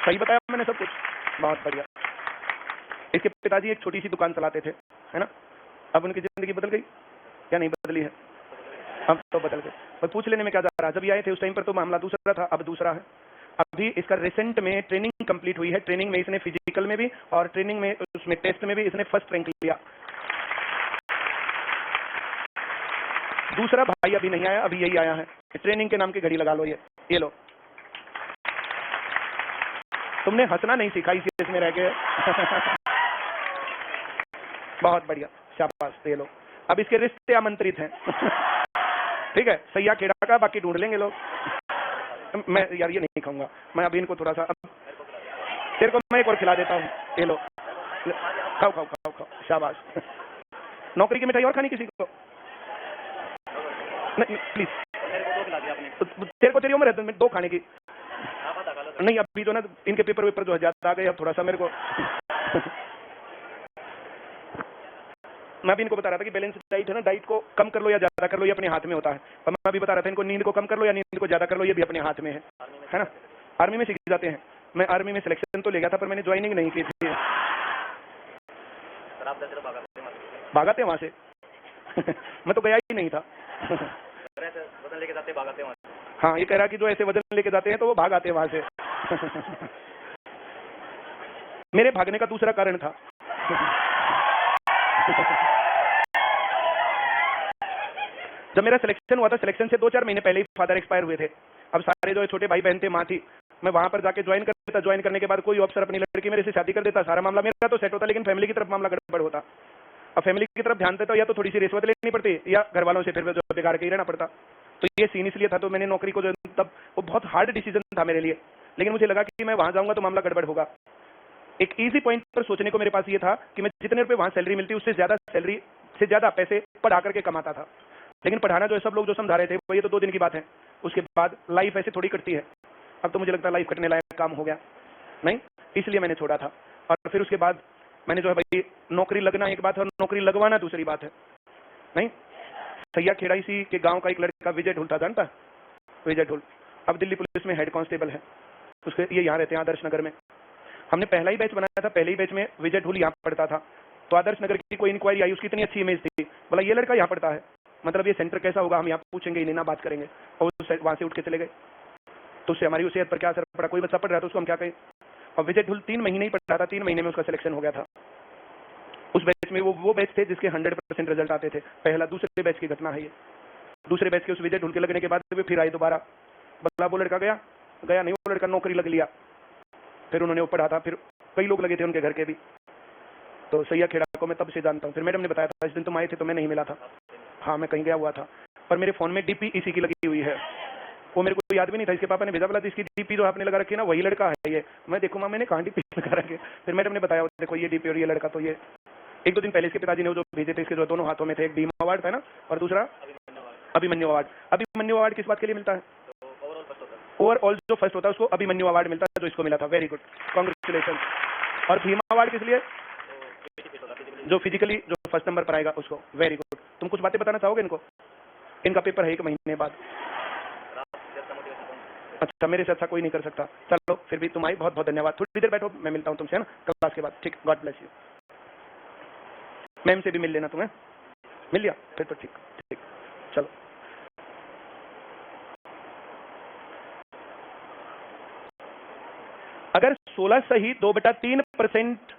सही बताया मैंने सब कुछ? बहुत बढ़िया। इसके पिताजी एक छोटी सी दुकान चलाते थे, है ना? अब उनकी जिंदगी बदल गई या नहीं बदली है? अब तो बदल गई। और पूछ लेने में क्या जा रहा है, जब ये आए थे उस टाइम पर तो मामला दूसरा था, अब दूसरा है। अभी इसका रिसेंट में ट्रेनिंग कंप्लीट हुई है। ट्रेनिंग में इसने फिजिकल में भी और ट्रेनिंग में उसमें टेस्ट में भी इसने फर्स्ट रैंक लिया। दूसरा भाई अभी नहीं आया, अभी यही आया है। ट्रेनिंग के नाम की घड़ी लगा लो, ये लो। तुमने हंसना नहीं सीखा इसी में रह गए। बहुत बढ़िया, शाबाश, ये लो। अब इसके रिश्ते आमंत्रित हैं। ठीक है, सैया खेड़ा का, बाकी ढूंढ लेंगे लोग। मैं यार ये नहीं खाऊंगा मैं, अभी इनको थोड़ा सा, अब तेरे को मैं एक और खिला देता हूँ, ये लो, खाओ खाओ खाओ खाओ, शाबाश। नौकरी की मिठाई और खानी किसी को? नहीं प्लीज, तेरे को तेरी उम्र है 2 खाने की। नहीं अभी तो ना इनके पेपर वेपर जो ज्यादा आ गए, अब थोड़ा सा मेरे को। मैं भी इनको बता रहा था कि बैलेंस डाइट है ना, डाइट को कम कर लो या ज्यादा कर लो ये अपने हाथ में होता है। और मैं भी बता रहा था इनको नींद को कम कर लो या नींद को ज्यादा कर लो ये भी अपने हाथ में है ना? आर्मी में सीख जाते हैं। मैं आर्मी में सिलेक्शन तो ले गया था पर मैंने ज्वाइनिंग नहीं की थी। भागाते वहां से। मैं तो गया ही नहीं था। वजन लेके जाते भागाते वहां से। हाँ, ये कह रहा कि जो ऐसे वजन लेके जाते हैं तो वो भाग आते हैं वहां से। मेरे भागने का दूसरा कारण था। जब मेरा सिलेक्शन हुआ था, सिलेक्शन से 2-4 महीने पहले ही फादर एक्सपायर हुए थे। अब सारे जो छोटे भाई बहन थे, माँ थी, मैं वहां पर जाके ज्वाइन कर देता। ज्वाइन करने के बाद कोई अफसर अपनी लड़की मेरे से शादी कर देता, सारा मामला मेरा तो सेट होता, लेकिन फैमिली की तरफ मामला गड़बड़ होता। अब फैमिली की तरफ ध्यान देता, या तो थोड़ी सी रिश्वत लेनी पड़ती या घर वालों से फिर जो बिगाड़ के ही रहना पड़ता। तो ये सीन इसलिए था, तो मैंने नौकरी को जो तब वो बहुत हार्ड डिसीजन था मेरे लिए, लेकिन मुझे लगा कि मैं वहां जाऊंगा तो मामला गड़बड़ होगा। एक इजी पॉइंट पर सोचने को मेरे पास ये था कि मैं जितने रुपए वहां सैलरी मिलती उससे ज्यादा सैलरी से ज्यादा पैसे पढ़ा करके कमाता था। लेकिन पढ़ाना जो है सब लोग जो समझा रहे थे वो ये तो 2 दिन की बात है, उसके बाद लाइफ ऐसे थोड़ी कटती है। अब तो मुझे लगता है लाइफ कटने लायक काम हो गया नहीं, इसलिए मैंने छोड़ा था। और फिर उसके बाद मैंने जो है भाई नौकरी लगना एक बात है और नौकरी लगवाना दूसरी बात है। नहीं, सैया खेड़ा इसी के गांव का एक लड़का विजय ढुल था, जानता? विजय ढुल अब दिल्ली पुलिस में हेड कांस्टेबल है, उसके ये यहाँ रहते हैं आदर्श नगर में। हमने पहला ही बैच बनाया था, पहले ही बैच में विजय ढुल यहाँ पढ़ता था। तो आदर्श नगर की कोई इंक्वायरी आई, उसकी इतनी अच्छी इमेज थी, बोला ये लड़का यहाँ पढ़ता है, मतलब ये सेंटर कैसा होगा, हम यहाँ पूछेंगे, इन्हें ना बात करेंगे। और वहां से उठ के चले गए। तो उससे हमारी सेहत पर क्या असर पड़ा? कोई बच्चा पढ़ रहा था उसको हम क्या कहें। और विजय ढुल 3 महीने ही पढ़ा था, 3 महीने में उसका सिलेक्शन हो गया था। उस बैच में वो बैच थे जिसके 100% रिजल्ट आते थे। पहला दूसरे बैच की घटना है ये। दूसरे बैच के उस विजय ढुल के लगने के बाद वे फिर आए दोबारा, बोला वो लड़का गया नहीं, वो लड़का नौकरी लग लिया। फिर उन्होंने वो पढ़ा था, फिर कई लोग लगे थे उनके घर के भी। तो सैया खेड़ा को मैं तब से जानता हूँ। फिर मैडम ने बताया था, इस दिन तुम आए थे तो मैं नहीं मिला था। हाँ मैं कहीं गया हुआ था, पर मेरे फोन में डीपी इसी की लगी हुई है। वो मेरे को याद भी नहीं था, इसके पापा ने भेजा, बोला इसकी डीपी जो आपने लगा रखी है ना वही लड़का है ये। मैं देखूँ माँ मैंने कहाँ डीपी लगा रखे। फिर मैडम ने बताया देखो ये डीपी और ये लड़का। तो ये 1-2 दिन पहले इसके पिताजी ने जो भेजे थे, इसके जो दोनों हाथों में थे, एक भीम अवार्ड था ना और दूसरा अभिमन्यु अवार्ड। अभिमन्यु अवार्ड किस बात के लिए मिलता है? ओवरऑल जो फर्स्ट होता है उसको अभिमन्यु अवार्ड मिलता है, जो इसको मिला था। Very good, congratulation. और भीम अवार्ड किस लिए? जो फिजिकली जो फर्स्ट नंबर पर आएगा उसको। Very good. तुम कुछ बातें बताना चाहोगे इनको? इनका पेपर है 1 महीने बाद। अच्छा, मेरे से अच्छा कोई नहीं कर सकता। चलो फिर भी तुम आई, बहुत बहुत धन्यवाद। थोड़ी देर बैठो, मैं मिलता हूँ तुमसे, है ना, क्लास के बाद। ठीक, गॉड ब्लेस यू। मैम से भी मिल लेना, तुम्हें मिल लिया फिर तो ठीक ठीक। चलो अगर 16 सही 2/3%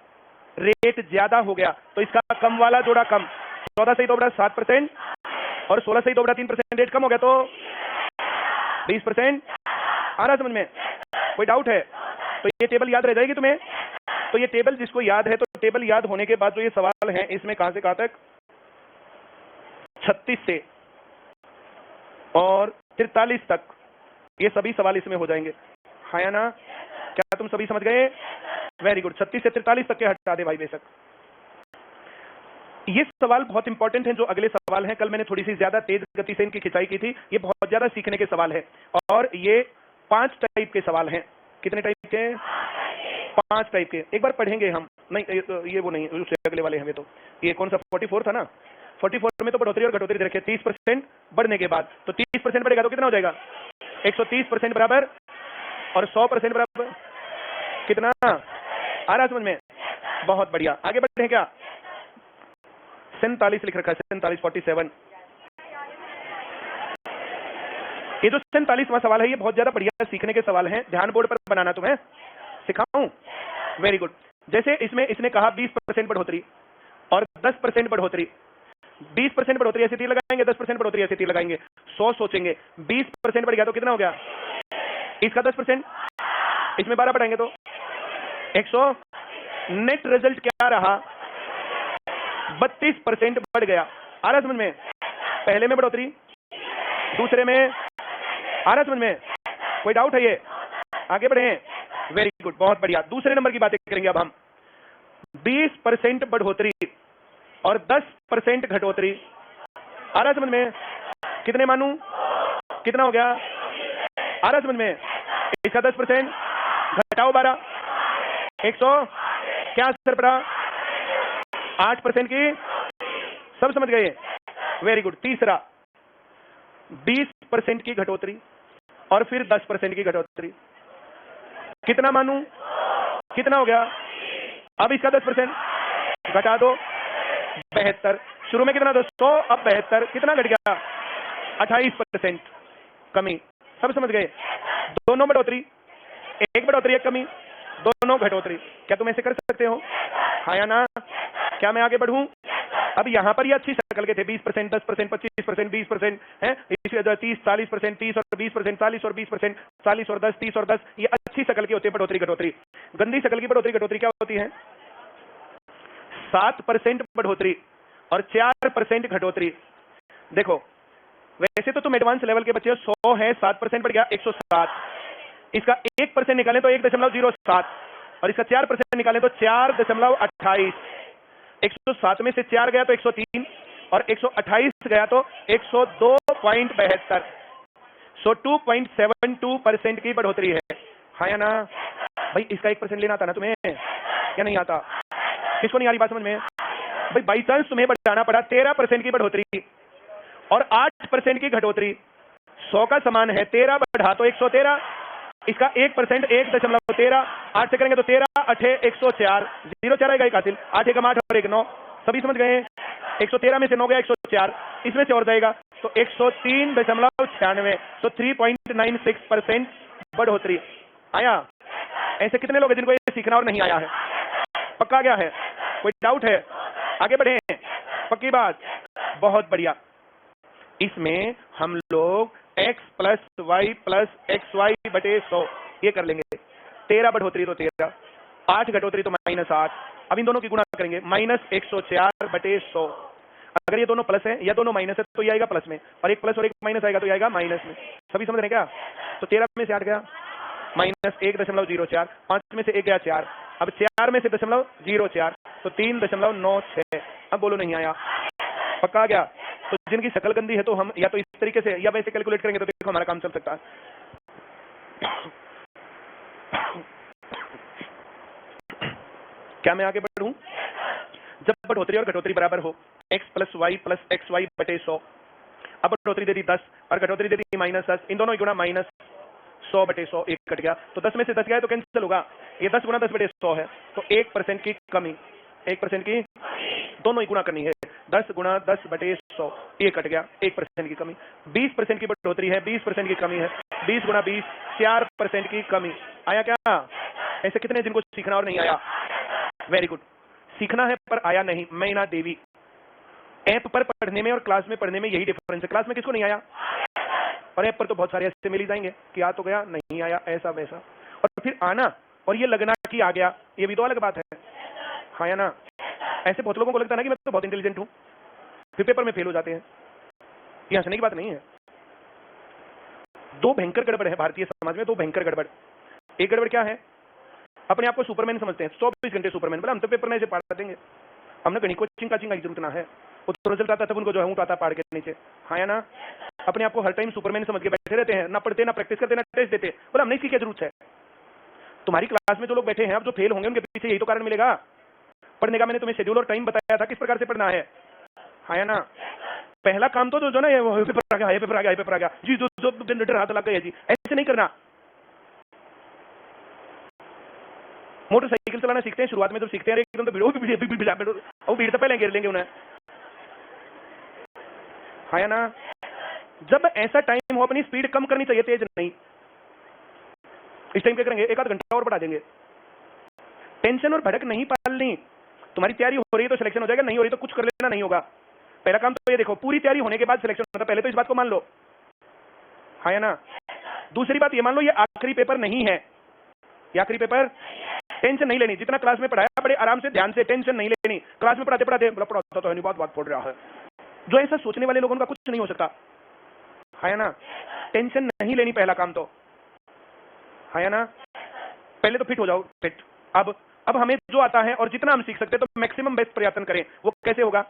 रेट ज्यादा हो गया तो इसका कम वाला जोड़ा कम। 14 सही 2/7% और 16 सही 2/3% रेट कम हो गया तो 20%। आ रहा समझ में? कोई डाउट है? तो ये टेबल याद रह जाएगी तुम्हें। तो ये टेबल जिसको याद है, तो टेबल याद होने के बाद जो ये सवाल है इसमें कहां से कहां तक? 36 से और 43 तक ये सभी सवाल इसमें हो जाएंगे। हाँ या ना? क्या तुम सभी समझ गए? Very good. 36 से 43 तक के हटा दे भाई बेशक। ये सवाल बहुत इंपॉर्टेंट है जो अगले सवाल हैं। कल मैंने थोड़ी सी ज्यादा तेज गति से इनकी खिंचाई की थी। ये बहुत ज्यादा सीखने के सवाल है और ये 5 टाइप के सवाल हैं। कितने टाइप के? 5 टाइप के। एक बार पढ़ेंगे हम। नहीं ये वो नहीं, उससे अगले वाले हमें। तो ये कौन सा 44 था ना? 44 में तो बढ़ोतरी और घटोतरी दे रखे 30% बढ़ने के बाद। तो 30% बढ़ेगा तो कितना हो जाएगा? 130% बराबर और 100% बराबर कितना? आ रहा समझ में? बहुत बढ़िया। आगे बढ़े क्या? 47 लिख रखा है, 47 47। ये जो 47वां सवाल है ये बहुत ज्यादा बढ़िया सीखने के सवाल हैं। ध्यान बोर्ड पर बनाना, तुम्हें सिखाऊं? Very good. जैसे इसमें इसने कहा 20% बढ़ोतरी और 10% बढ़ोतरी। 20% बढ़ोतरी ऐसे तीर लगाएंगे, 10% बढ़ोतरी ऐसे तीर लगाएंगे। 100 सोचेंगे। 20% बढ़ गया तो कितना हो गया? इसका 10%, इसमें 12 बढ़ाएंगे तो 100। नेट रिजल्ट क्या रहा? 32% बढ़ गया। आ रहा समझ में? पहले में बढ़ोतरी, दूसरे में। आ रहा समझ में? कोई डाउट है? ये आगे बढ़े? वेरी गुड, बहुत बढ़िया। दूसरे नंबर की बातें करेंगे अब हम। 20% बढ़ोतरी और 10% घटोतरी। आ रहा समझ में? कितने मानूं? कितना हो गया? आ रहा समझ में? इसका 10% घटाओ 12, 100। क्या असर पड़ा? 8% की। सब समझ गए? Very good. तीसरा 20% की घटोतरी और फिर 10% की घटोतरी। कितना मानूं? कितना हो गया? अब इसका 10% घटा दो, 72। शुरू में कितना? 100, अब 72। कितना घट गया? 28% कमी। सब समझ गए? दोनों बढ़ोतरी, एक बढ़ोतरी एक कमी, दोनों घटोतरी। क्या तुम ऐसे कर सकते हो? हाँ या ना? क्या मैं आगे बढ़ूं? अब यहां पर ये अच्छी शक्ल के थे। 20%, 10%, 25%, 20% है। इसी 30, 40%, 30 और 20%, 40 और 20%, 40 और 10, 30 और 10। ये अच्छी शक्ल की होती है बढ़ोतरी घटोतरी। गंदी शक्ल की बढ़ोतरी घटोतरी क्या होती है? 7% बढ़ोतरी और 4% घटोतरी। देखो वैसे तो तुम एडवांस लेवल के बच्चे हो, 100 है, 7% बढ़ गया 107। इसका 1% निकालें तो 1.07 और इसका 4% निकालें तो 4.28। 107 में से 4 गया तो 103 और 128 गया तो 102.72। सो 2.72% की बढ़ोतरी है। हाँ या ना भाई? इसका 1% लेना आता ना तुम्हें, क्या नहीं आता? किसको नहीं आ रही बात समझ में? भाई बाई चांस तुम्हें बढ़ाना पड़ा 13% की बढ़ोतरी और 8% की घटोतरी। 100 का समान है, 13 बढ़ा तो 113, इसका 1% 1.13, 8 से करेंगे तो 13 8 104, 0 4 आएगा एक हासिल, 8 1 8 और 1 9। सभी समझ गए? 113 में से 9 गया 104, इसमें से और जाएगा तो 103.96। तो 3.96% बढ़ोतरी। आया? ऐसे कितने लोग हैं जिनको ये सीखना और नहीं आया है? पक्का गया है? कोई डाउट है? आगे बढ़े? पक्की बात? बहुत बढ़िया। इसमें हम लोग x plus y plus x y बटे 100 ये कर लेंगे। 13 बढ़ोतरी तो 13, 8 घटोतरी तो -8। अब इन दोनों की गुणा करेंगे, -104 बटे 100। अगर ये दोनों प्लस है या दोनों माइनस है तो ये आएगा प्लस में, और एक प्लस और एक माइनस आएगा तो ये आएगा माइनस में। सभी समझ रहे हैं क्या? तो 13 में से 8 गया -1.04, 5 में से 1 गया 4, अब 4 में से 0.04 तो 3.96। अब बोलो नहीं आया? पक्का आ गया? तो जिनकी शक्ल गंदी है तो हम या तो इस तरीके से या वैसे कैलकुलेट करेंगे तो देखो हमारा काम चल सकता है। क्या मैं आगे बढ़ूं? जब बढ़ोतरी और घटोतरी बराबर हो, x plus y plus x y बटे 100। अब बढ़ोतरी दे दी 10 और घटोतरी दे दी -10, इन दोनों की गुणा -100 बटे 100, एक कट गया तो 10 में से 10 गया तो कैंसिल होगा। ये 10 गुणा 10 बटे 100 है तो 1% की कमी, 1% की, दोनों ही गुणा करनी है, 10 गुणा 10 बटे 100, ये कट गया, 1% की कमी। 20% की बढ़ोतरी है, 20% की कमी है, 20 गुणा 20, 4% की कमी। आया क्या? ऐसे कितने जिनको सीखना और नहीं आया? Very good. सीखना है पर आया नहीं। मैना देवी, ऐप पर पढ़ने में और क्लास में पढ़ने में यही डिफरेंस है। क्लास में किसको नहीं आया? और ऐप पर तो बहुत सारे ऐसे मिल ही जाएंगे कि आ तो गया, नहीं आया, ऐसा वैसा, और फिर आना और ये लगना कि आ गया, ये भी तो अलग बात है। हाँ या ना? ऐसे बहुत लोगों को लगता है ना कि मैं तो बहुत इंटेलिजेंट हूं, फिर पेपर में फेल हो जाते हैं। ये हंसने की बात नहीं है। दो भयंकर गड़बड़ है भारतीय समाज में, दो भयंकर गड़बड़। एक गड़बड़ क्या है? अपने आप को सुपरमैन समझते हैं, 24 घंटे सुपरमैन, बोला हम तो पेपर में ऐसे पढ़ा देंगे, हमने कहीं कोचिंग काचिंग की जरूरत ना है, वो तो रिजल्ट आता तब उनको जो है ऊँट आता पहाड़ के नीचे। हाँ या ना? अपने आप को हर टाइम सुपरमैन समझ के बैठे रहते हैं, ना पढ़ते ना प्रैक्टिस करते ना टेस्ट देते। बोला हमने इसी की जरूरत है। तुम्हारी क्लास में जो लोग बैठे हैं अब जो फेल होंगे उनके पीछे यही तो कारण मिलेगा पढ़ने का। मैंने तुम्हें शेड्यूल और टाइम बताया था किस प्रकार से पढ़ना है। हाँ या ना? पहला काम तो जो ना ये पेपर आ गया, ये पेपर आ गया, ये पेपर आ गया जी, जो जनरेटर हाथ लग गया जी, ऐसे नहीं करना। मोटरसाइकिल चलाना सीखते हैं शुरुआत में, जब सीखते हैं एकदम तो भिड़ो वो भीड़ तो पहले गिर लेंगे उन्हें। हाँ या ना? जब ऐसा टाइम हो अपनी स्पीड कम करनी चाहिए, तेज नहीं। इस टाइम क्या करेंगे? एक आध घंटा और बढ़ा देंगे। टेंशन और भड़क नहीं पालनी। तुम्हारी तैयारी हो रही है तो सिलेक्शन हो जाएगा, नहीं हो रही तो कुछ कर लेना, नहीं होगा। पहला काम तो ये देखो, पूरी तैयारी होने के बाद सिलेक्शन होता है, पहले तो इस बात को मान लो। हाँ या ना? दूसरी बात ये मान लो ये आखिरी पेपर नहीं है, ये आखिरी पेपर, टेंशन नहीं लेनी। जितना क्लास में पढ़ाया बड़े आराम से ध्यान से, टेंशन नहीं लेनी। क्लास में पढ़ाते पढ़ाते पढ़ाता तो है नहीं, बात पढ़ रहा है, जो ऐसा सोचने वाले लोगों का कुछ नहीं हो सकता। है ना? टेंशन नहीं लेनी पहला काम तो। है ना? पहले तो फिट हो जाओ, फिट। अब हमें जो आता है और जितना हम सीख सकते हैं तो मैक्सिमम बेस्ट प्रयत्न करें। वो कैसे होगा?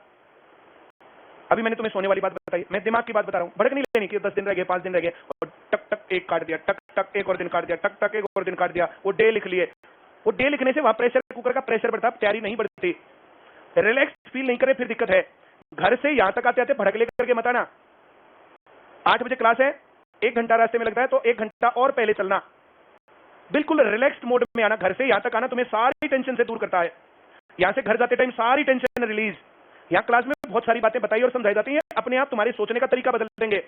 अभी मैंने तुम्हें सोने वाली बात बताई, मैं दिमाग की बात बता रहा हूं। भड़क नहीं लेनी कि 10 दिन रह गए, 5 दिन रह गए और टक टक एक काट दिया, टक टक एक और दिन काट दिया, टक टक एक और दिन काट दिया, वो डे लिख लिए। वो डे लिखने से वहां प्रेशर कुकर का प्रेशर बढ़ता, तैयारी नहीं बढ़ती। रिलैक्स फील नहीं करे फिर दिक्कत है। घर से यहां तक आते आते भड़क लेकर के मत आना। 8 बजे क्लास है, 1 घंटा रास्ते में लगता है तो 1 घंटा और पहले चलना। बिल्कुल रिलैक्स्ड मोड में आना। घर से यहां तक आना तुम्हें सारी टेंशन से दूर करता है। यहां से घर जाते टाइम सारी टेंशन रिलीज। यहां क्लास में बहुत सारी बातें बताई और समझाई जाती हैं, अपने आप तुम्हारे सोचने का तरीका बदल देंगे।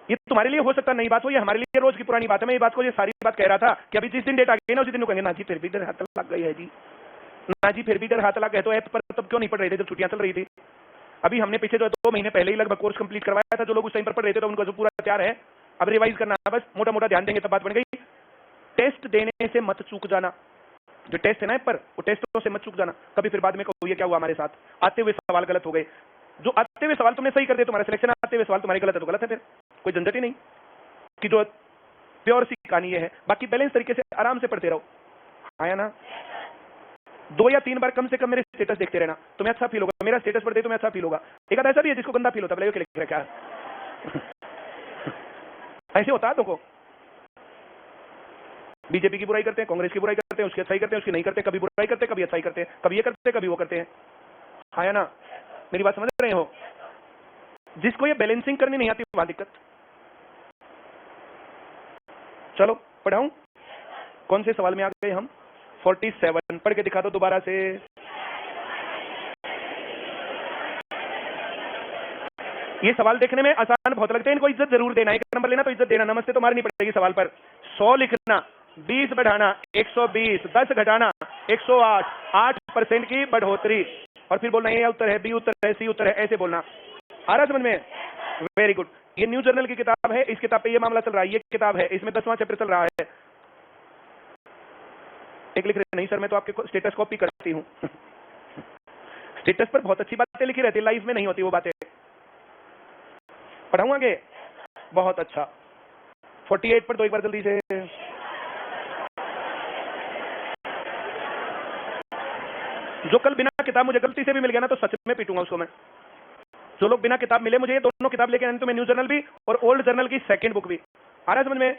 ये तुम्हारे लिए हो सकता नई बात हो, ये हमारे लिए रोज की पुरानी बात है। मैं ये बात को, ये सारी बात कह रहा था कि अभी जिस दिन डेट आ गई ना उसी दिन कहेंगे ना जी फिर भी इधर हाथ लग गई है जी, ना जी फिर भी इधर हाथ लग गए। तो ऐप पर तब क्यों नहीं पढ़ रहे थे जब छुट्टियां चल रही थी? अभी हमने पीछे जो 2 महीने पहले ही लगभग कोर्स कंप्लीट करवाया था। जो लोग उस टाइम पर पढ़ रहे थे तो उनको जो पूरा तैयार है, अब रिवाइज करना है बस, मोटा मोटा ध्यान देंगे तब बात बन गई। टेस्ट देने से मत चूक जाना। जो टेस्ट है ना पर, वो टेस्टों से मत चूक जाना। कभी फिर बाद में कहो ये क्या हुआ हमारे साथ, आते हुए सवाल गलत हो गए। जो आते हुए सवाल तुमने सही कर दिए, तुम्हारा सिलेक्शन आते हुए सवाल तुम्हारे गलत है तो गलत है, फिर कोई झंझट ही नहीं कि जो प्योर सी कहानी ये है। बाकी बैलेंस तरीके से आराम से पढ़ते रहो, आया ना। 2 या 3 बार कम से कम मेरे स्टेटस देखते रहना, तुम्हें अच्छा फील होगा। मेरा स्टेटस पढ़ते तुम्हें अच्छा फील होगा। एक आधा ऐसा भी है जिसको गंदा फील होता है, बोले क्या ऐसे होता है तो को बीजेपी की बुराई करते हैं, कांग्रेस की बुराई करते हैं, उसकी अच्छाई करते हैं, उसकी नहीं करते, कभी बुराई करते हैं, कभी अच्छाई करते हैं, कभी ये करते हैं, कभी वो करते हैं, आया ना। मेरी बात समझ रहे हो? जिसको ये बैलेंसिंग करनी नहीं आती वहां दिक्कत। चलो पढ़ाऊं, कौन से सवाल में आ गए हम? 47 पढ़ के दिखा दो दोबारा से। ये सवाल देखने में आसान बहुत लगते हैं, इनको इज्जत जरूर देना। 1 नंबर लेना तो इज्जत देना, नमस्ते तो मारनी पड़ेगी सवाल पर। 100 लिखना, 20 बढ़ाना 120, 10 घटाना 108, 8% की बढ़ोतरी, और फिर बोलना ये उत्तर है, बी उत्तर है, सी उत्तर है, ऐसे बोलना। आ रहा समझ में? Very good. ये न्यू जर्नल की किताब है, इस किताब पे ये मामला चल रहा है। ये किताब है, इसमें 10वां चैप्टर चल रहा है। एक लिख रहे नहीं सर मैं तो आपके स्टेटस कॉपी करती हूँ। स्टेटस पर बहुत अच्छी बातें लिखी रहती है, लाइफ में नहीं होती वो बातें। पढ़ाऊं आगे? बहुत अच्छा। 48 पर दो एक बार जल्दी से। जो कल बिना किताब मुझे गलती से भी मिल गया ना तो सच में पीटूंगा उसको मैं। जो लोग बिना किताब मिले मुझे, ये दोनों किताब लेके आने, तो मैं न्यू जर्नल भी और ओल्ड जर्नल की सेकंड बुक भी। आ रहा है समझ में?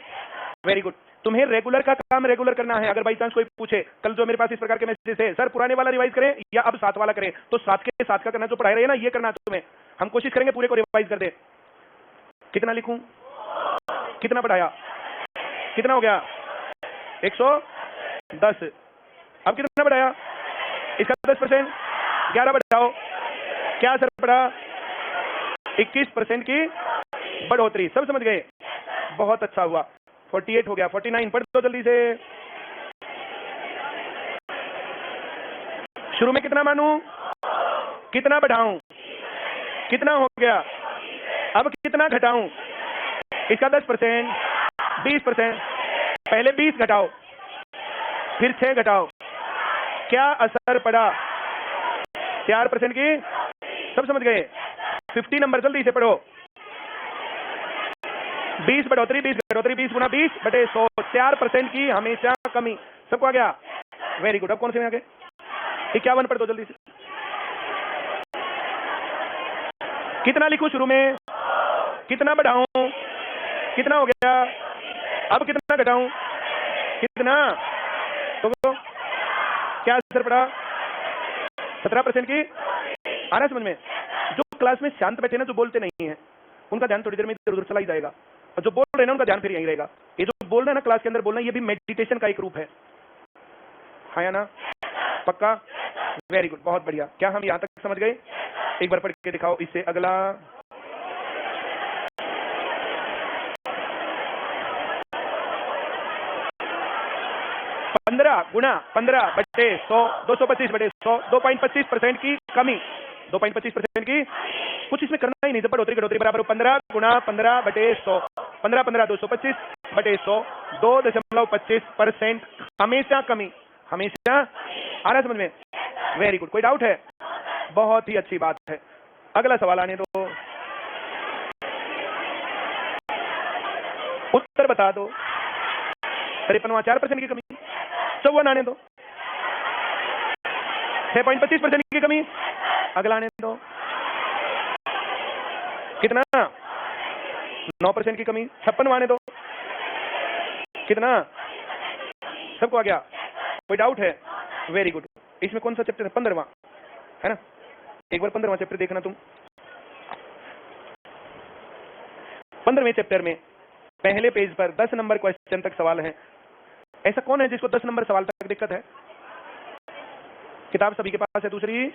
Very good. तुम्हें रेगुलर का काम रेगुलर करना है। अगर बाई चांस कोई पूछे कल जो मेरे पास इस प्रकार के मैसेज है, सर पुराने वाला रिवाइज करें या अब 7 वाला करें, तो 7 के 7 का करना, जो पढ़ाई रहे ना ये करना तुम्हें। हम कोशिश करेंगे पूरे को रिवाइज कर दे। कितना लिखूं? कितना बढ़ाया? कितना हो गया? 110। अब कितना बढ़ाया? इसका 10%, 11 बढ़ाओ, क्या असर पड़ा? 21% की बढ़ोतरी। सब समझ गए? बहुत अच्छा हुआ। 48 हो गया। 49 पढ़ दो जल्दी से। शुरू में कितना मानूं? कितना बढ़ाऊं? कितना हो गया? अब कितना घटाऊं? इसका 10%, 20%, पहले 20 घटाओ, फिर 6 घटाओ, क्या असर पड़ा? 4% की। सब समझ गए? 50 नंबर जल्दी से पढ़ो। 20 बढ़ोतरी, 20 घटोतरी, 20 गुना 20 बटे 100, 4% की हमेशा कमी। सबको आ गया? Very good. अब कौन से में आ गए? 51 पढ़ दो जल्दी से। कितना लिखूं शुरू में? कितना बढ़ाऊं? कितना हो गया? अब कितना घटाऊं? कितना? तो क्या असर पड़ा? 17% की। आ रहा समझ में? जो क्लास में शांत बैठे ना, जो बोलते नहीं है, उनका ध्यान थोड़ी देर में इधर उधर चला ही जाएगा, और जो बोल रहे हैं ना उनका ध्यान फिर यहीं रहेगा। ये जो बोल रहे हैं ना क्लास के अंदर बोलना, ये भी मेडिटेशन का एक रूप है। हाँ ना? पक्का? वेरी गुड, बहुत बढ़िया। क्या हम यहां तक समझ गए? एक बार पढ़ के दिखाओ इससे अगला। पंद्रह गुना 15 बटे 100, 225 बटे 100, 2.25% की कमी। 2.25% की। कुछ इसमें करना ही नहीं, जब बढ़ोतरी घटोतरी बराबर 15 गुना 15 बटे 100, 15 15 225 बटे 100, 2.25% हमेशा कमी। हमेशा। आ रहा समझ में? Very good. कोई डाउट है? बहुत ही अच्छी बात है। अगला सवाल आने दो, उत्तर बता दो। 53वां 4% की कमी। 54 आने दो। 6.25% की कमी। अगला आने दो। कितना? 9% की कमी। 56 आने दो। कितना? सबको आ गया? कोई डाउट है? Very good. इसमें कौन सा चैप्टर है? 15वां है ना? एक बार 15वां चैप्टर देखना तुम। 15वें चैप्टर में पहले पेज पर 10 नंबर क्वेश्चन तक सवाल है। ऐसा कौन है जिसको 10 नंबर सवाल तक दिक्कत है? किताब सभी के पास है? दूसरी,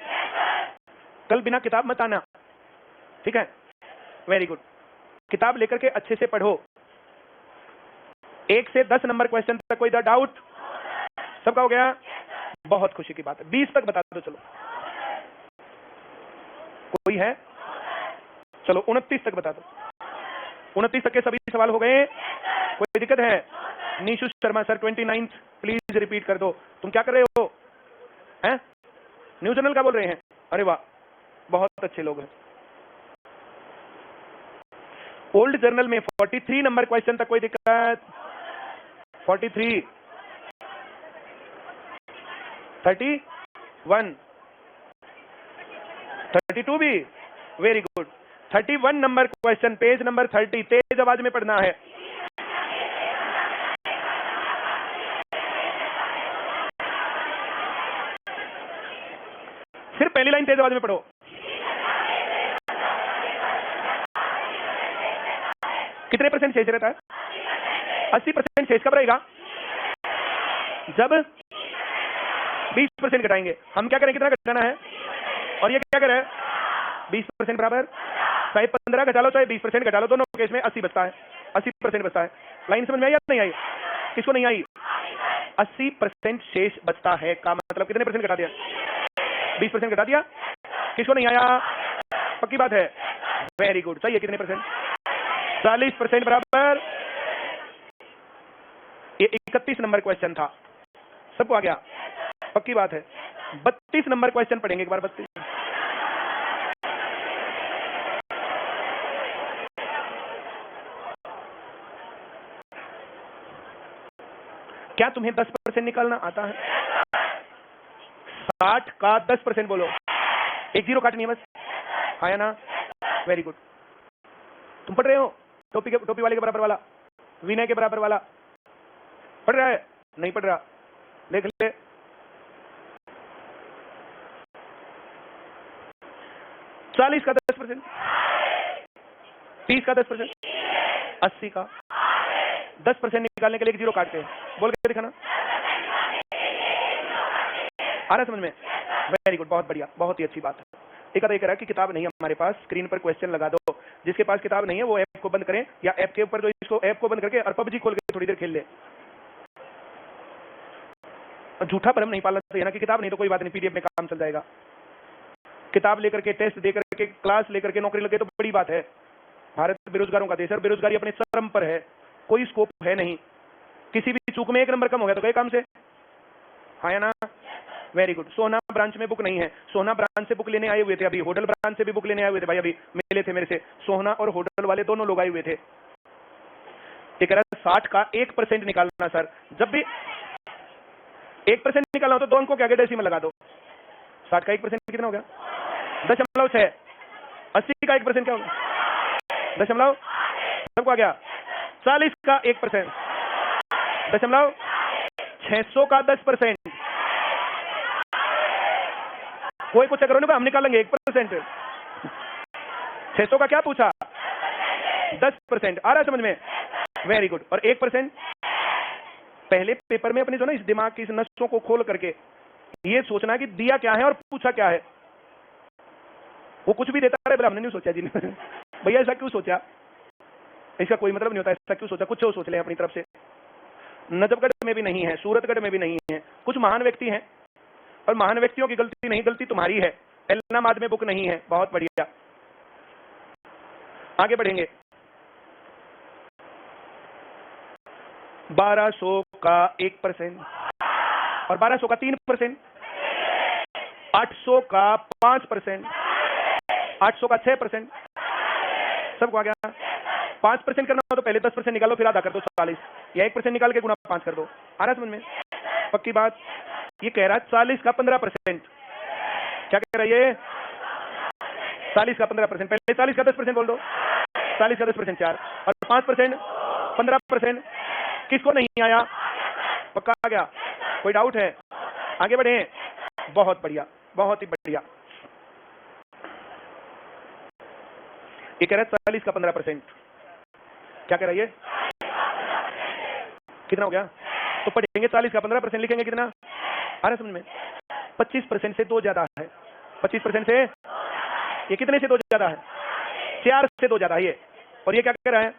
कल बिना किताब मत आना, ठीक है? Very good. किताब लेकर के अच्छे से पढ़ो। 1 से 10 नंबर क्वेश्चन तक कोई डाउट? सबका हो गया? बहुत खुशी की बात है। 20 तक बता दो चलो। कोई है? चलो 29 तक बता दो। 29 तक के सभी सवाल हो गए? कोई दिक्कत है? Nishu Sharma sir 29 please repeat कर दो। तुम क्या कर रहे हो? हैं? न्यू जर्नल का बोल रहे हैं? अरे वाह, बहुत अच्छे लोग हैं। ओल्ड जर्नल में 43 नंबर क्वेश्चन तक कोई दिक्कत? 43, 31, 32 भी, very good. 31 number question, page number 30, तेज आवाज में पढ़ना है। सिर्फ पहली लाइन तेज आवाज में पढ़ो। कितने परसेंट शेष रहता है? 80% शेष कब रहेगा? जब 20% घटाएंगे। हम क्या करें, कितना घटाना है? और ये क्या करें? 20% बराबर, चाहे 15 घटा लो चाहे 20% घटा लो, दोनों केस में 80 बचता है, 80% बचता है। लाइन समझ में आई या नहीं आई? किसको नहीं आई? 80% शेष बचता है का मतलब कितने परसेंट घटा दिया? 20% घटा दिया। किसको नहीं आया? पक्की बात है, वेरी गुड, सही है। कितने परसेंट? 40% बराबर। ये 31 नंबर क्वेश्चन था, सबको आ गया? पक्की बात है। 32 नंबर क्वेश्चन पढ़ेंगे एक बार। 32, क्या तुम्हें 10% निकालना आता है? 60 का 10% बोलो। एक जीरो काटनी है बस, आया ना? Very good. तुम पढ़ रहे हो? टोपी वाले के बराबर वाला, विनय के बराबर वाला पढ़ रहा है? नहीं पढ़ रहा, देख ले। चालीस का 10%, 30 का 10%, 80 का 10% निकालने के लिए एक जीरो काटते हैं, बोल के दिखाना। आ रहा समझ में? वेरी गुड, बहुत बढ़िया, बहुत ही अच्छी बात है। एक आधा कह रहा है कि किताब नहीं है हमारे पास, स्क्रीन पर क्वेश्चन लगा दो। जिसके पास किताब नहीं है वो ऐप को बंद करें, या ऐप के ऊपर जो इसको ऐप को बंद करके और पबजी खोल के थोड़ी देर खेल ले। झूठा भ्रम नहीं पालना चाहिए ना कि किताब नहीं तो कोई बात नहीं, पीडीएफ में काम चल जाएगा। किताब लेकर के, टेस्ट देकर के, क्लास लेकर के नौकरी लगे तो बड़ी बात है। भारत बेरोजगारों का देश है, बेरोजगारी अपने चरम पर है, कोई स्कोप है नहीं। किसी भी चूक में एक नंबर कम हो गया तो गए काम से, हाँ ना? Very good. सोना ब्रांच में बुक नहीं है, सोना ब्रांच से बुक लेने आए हुए थे अभी, होटल ब्रांच से भी बुक लेने आए हुए थे भाई, अभी मिले थे मेरे से, सोना और होटल वाले दोनों लोग आए हुए थे। ये कह रहा 60 का 1% निकालना सर। जब भी 1% निकालना हो तो 2 अंकों के आगे डेसिमल लगा दो। 60 का 1% कितना हो गया? 0.6। 80 का 1% क्या होगा? 0.6। सबको आ गया? 40 का 1%, 0.600 का 10%। कोई पूछा करो ना, हम निकाल लेंगे 1%। 600 का क्या पूछा? 10%। आ रहा है समझ में? Very good. और 1% पहले पेपर में अपने जो ना इस दिमाग की इस नसों को खोल करके ये सोचना कि दिया क्या है और पूछा क्या है। वो कुछ भी देता है, हमने नहीं सोचा जी भैया ऐसा क्यों सोचा, इसका कोई मतलब नहीं होता, ऐसा क्यों सोचा, कुछ वो सोच ले अपनी तरफ से। नजफगढ़ में भी नहीं है, सूरतगढ़ में भी नहीं है। कुछ महान व्यक्ति हैं और महान व्यक्तियों की गलती नहीं, गलती तुम्हारी है। इलाहाबाद में बुक नहीं है, बहुत बढ़िया। आगे बढ़ेंगे। 1200 का 1% और 1200 का 3%, 800 का 5%, 800 का 6%। सबको आ गया? 5% करना हो तो पहले 10% निकालो, फिर आधा कर दो 40, या 1% निकाल के गुना 5 कर दो। आ रहा समझ में? पक्की बात। ये कह रहा है 40 का 15%। क्या कह रहा है ये? 40 का 15%। पहले 40 का 10% बोल दो। 40 का 10% 4 और 5% 15%। किसको नहीं आया? पक्का आ गया? कोई डाउट है? आगे बढ़े? बहुत बढ़िया, बहुत ही बढ़िया। ये कह रहा है 40 का 15%। क्या कह रहा है ये? कितना हो गया? तो पढ़ेंगे 40 का 15%, लिखेंगे कितना? आ रहा समझ में? 25% से 2 ज्यादा है। 25% से ये कितने से 2 ज्यादा है? 4 से 2 ज्यादा है ये। और ये क्या कह रहा है?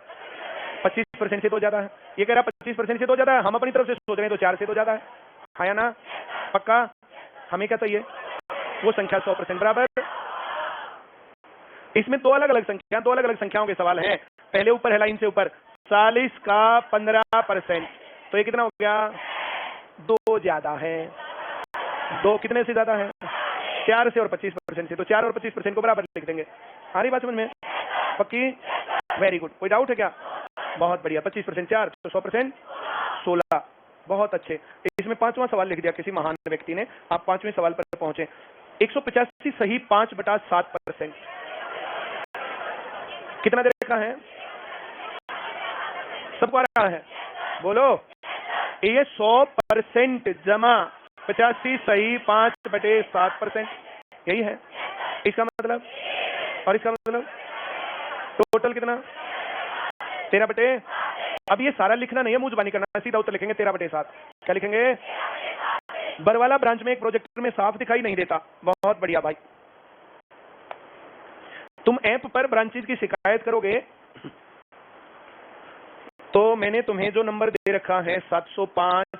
25% से 2 ज्यादा है। ये कह रहा है 25% से 2 ज्यादा है। हम अपनी तरफ से सोच रहे हैं तो 4 से 2 ज्यादा है, हाँ या ना? पक्का? हमें क्या चाहिए? वो संख्या 100% बराबर। इसमें 2 अलग अलग संख्या, 2 अलग अलग संख्याओं के सवाल हैं। पहले ऊपर है लाइन से ऊपर 40 का 15%, तो ये कितना हो गया? 2 ज्यादा है। 2 कितने से ज्यादा है? 4 से और 25% से। तो 4 और 25% को बराबर लिख देंगे। आ रही बात समझ में? पक्की? वेरी गुड, कोई डाउट है क्या? बहुत बढ़िया, 25% 4 तो 100% 16, बहुत अच्छे। इसमें 5वां सवाल लिख दिया किसी महान व्यक्ति ने, आप 5वें सवाल पर पहुंचे। 185 सही 5/7%, कितना दे रखा है? सबको आ रहा है? बोलो। ये 100% जमा 85 सही 5/7%, यही है इसका मतलब। और इसका मतलब टोटल कितना? 13/, अब ये सारा लिखना नहीं है, मुंह जुबानी करना, सीधा उत्तर लिखेंगे 13/7। क्या लिखेंगे? बरवाला ब्रांच में एक प्रोजेक्टर में साफ दिखाई नहीं देता। बहुत बढ़िया भाई, तुम ऐप पर ब्रांचेज की शिकायत करोगे तो मैंने तुम्हें जो नंबर दे रखा है 705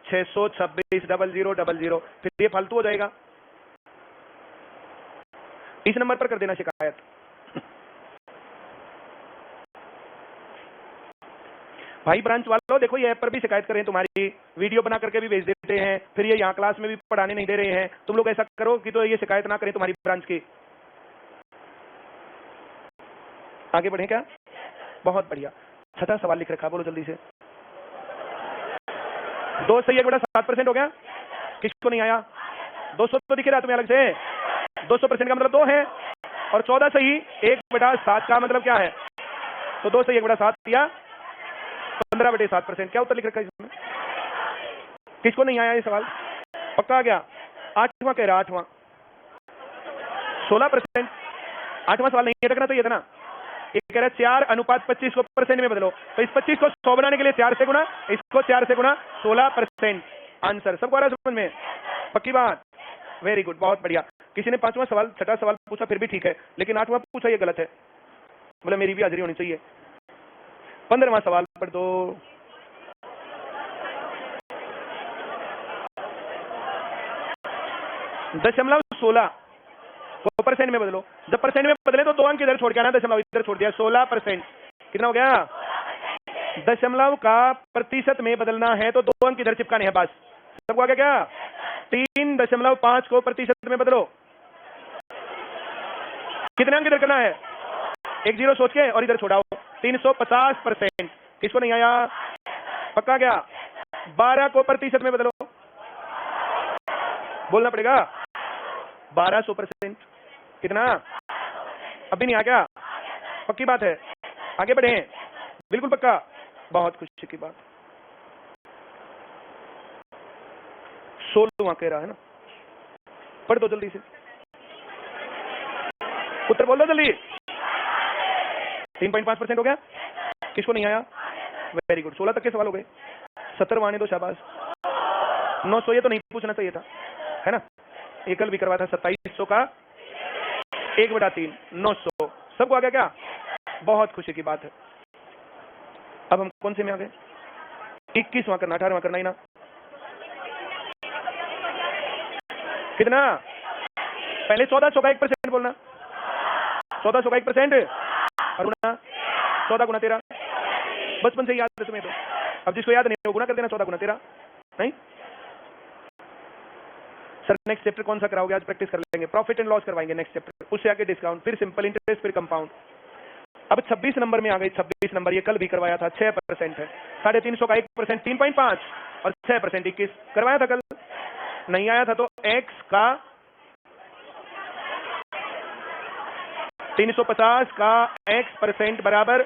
626 0000, फिर ये फालतू हो जाएगा। इस नंबर पर कर देना शिकायत। भाई ब्रांच वालों देखो, ये ऐप पर भी शिकायत करें, तुम्हारी वीडियो बना करके भी भेज देते हैं, फिर ये यहाँ क्लास में भी पढ़ाने नहीं दे रहे हैं। तुम लोग ऐसा करो कि तो ये शिकायत ना करें तुम्हारी ब्रांच की। आगे बढ़े क्या? बहुत बढ़िया। 6वां सवाल लिख रखा, बोलो जल्दी से। 2 सही 1/7% हो गया। किसको नहीं आया? 200 तो दिख रहा तुम्हें अलग से। 200% का मतलब 2 है, और 14 सही 1/7 का मतलब क्या है? तो 2 सही 1/7 दिया 15/7%। क्या उत्तर लिख रखा है इसमें? किसको नहीं आया ये सवाल? पक्का आ गया? 8वां कह रहा, 8वां 16%। 8वां सवाल नहीं रखना चाहिए था ना। ये कह रहा है 4:25 को परसेंट में बदलो, तो इस 25 को 100 बनाने के लिए 4 से गुना, इसको 4 से गुना 16%। आंसर सबको आ रहा है समझ में? पक्की बात, वेरी गुड, बहुत बढ़िया। किसी ने 5वां सवाल 6वां सवाल पूछा फिर भी ठीक है, लेकिन 8वां पूछा ये गलत है। बोले मेरी भी हाजिरी होनी चाहिए। 15वां सवाल पढ़ दो। दशमलव 16 को परसेंट में बदलो। जब परसेंट में बदले तो 2 अंक इधर छोड़ के आना, दशमलव इधर छोड़ दिया। 16%, कितना हो गया? दशमलव का प्रतिशत में बदलना है तो 2 अंक इधर चिपकाने हैं बस। सबको आ गया क्या? 3.5 को प्रतिशत में बदलो, कितने अंक इधर करना है? 1 0 सोच के और इधर छोड़ाओ। 350%। किसको नहीं आया? पक्का गया? 12 को प्रतिशत में बदलो, बोलना पड़ेगा 1200%। कितना? अभी नहीं आ गया? पक्की बात है? आगे बढ़े? बिल्कुल पक्का, बहुत खुशी की बात। 16वां कह रहा है ना, पढ़ दो जल्दी से, उत्तर बोल दो जल्दी। 3.5% हो गया। किसको नहीं आया? वेरी गुड, 16 तक के सवाल हो गए। 70 आने दो, शाबाश। 900 ये तो नहीं पूछना चाहिए था, है ना? ये कल भी करवाया था। 2700 का 1/3, 900। सबको आ गया क्या? बहुत खुशी की बात है। अब हम कौन से में आ गए? 21वां करना, 18वां करना ही ना। कितना? पहले 1400 का 1% बोलना। 1400 का 1% और गुना 14 गुना 13। बचपन से याद है तुम्हें तो, अब जिसको याद नहीं वो गुना कर देना 14 गुना 13। नहीं सर, नेक्स्ट चैप्टर कौन सा कराओगे? आज प्रैक्टिस कर लेंगे, प्रॉफिट एंड लॉस करवाएंगे नेक्स्ट चैप्टर, उससे आगे डिस्काउंट, फिर सिंपल इंटरेस्ट, फिर कंपाउंड। अब 26 नंबर में आ गई। 26 नंबर ये कल भी करवाया था, 6% है। 350 का 1% 3.5 और 6% 21 करवाया था कल, नहीं आया था तो x का 350 का x% बराबर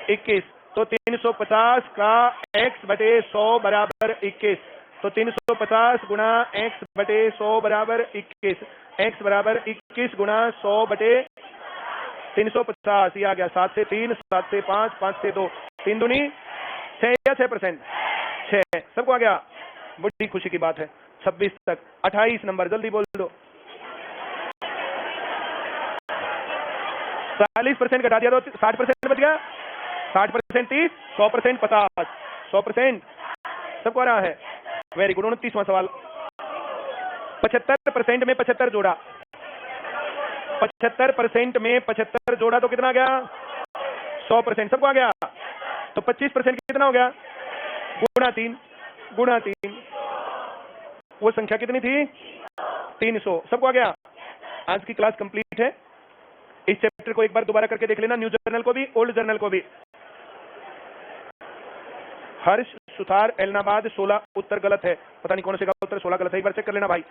21, तो 350 का x/100 बराबर 21, तो 350 गुणा x/100 बराबर 21, x बराबर 21 गुणा 100/350। ये आ गया 7 से 3, 7 से 5, 5 से 2, 3 दूनी 6 या 6%? 6। सबको आ गया? बड़ी खुशी की बात है। 26 तक 28 नंबर जल्दी बोल दो। 40% घटा दिया तो 60% बच गया। 60% 30, 100% 50, 100%। सबको आ रहा है? Very good. 29वां सवाल। 75% में 75 जोड़ा, 75% में 75 जोड़ा तो कितना आ गया? 100%। सबको आ गया? तो 25% कितना हो गया? गुणा 3, गुणा 3। वो संख्या कितनी थी? 300। सबको आ गया? आज की क्लास कंप्लीट है। इस चैप्टर को एक बार दोबारा करके देख लेना, न्यू जर्नल को भी, ओल्ड जर्नल को भी। हर्ष, सुथार, एलनाबाद 16 उत्तर गलत है। पता नहीं कौन से का उत्तर 16 गलत है, एक बार चेक कर लेना भाई।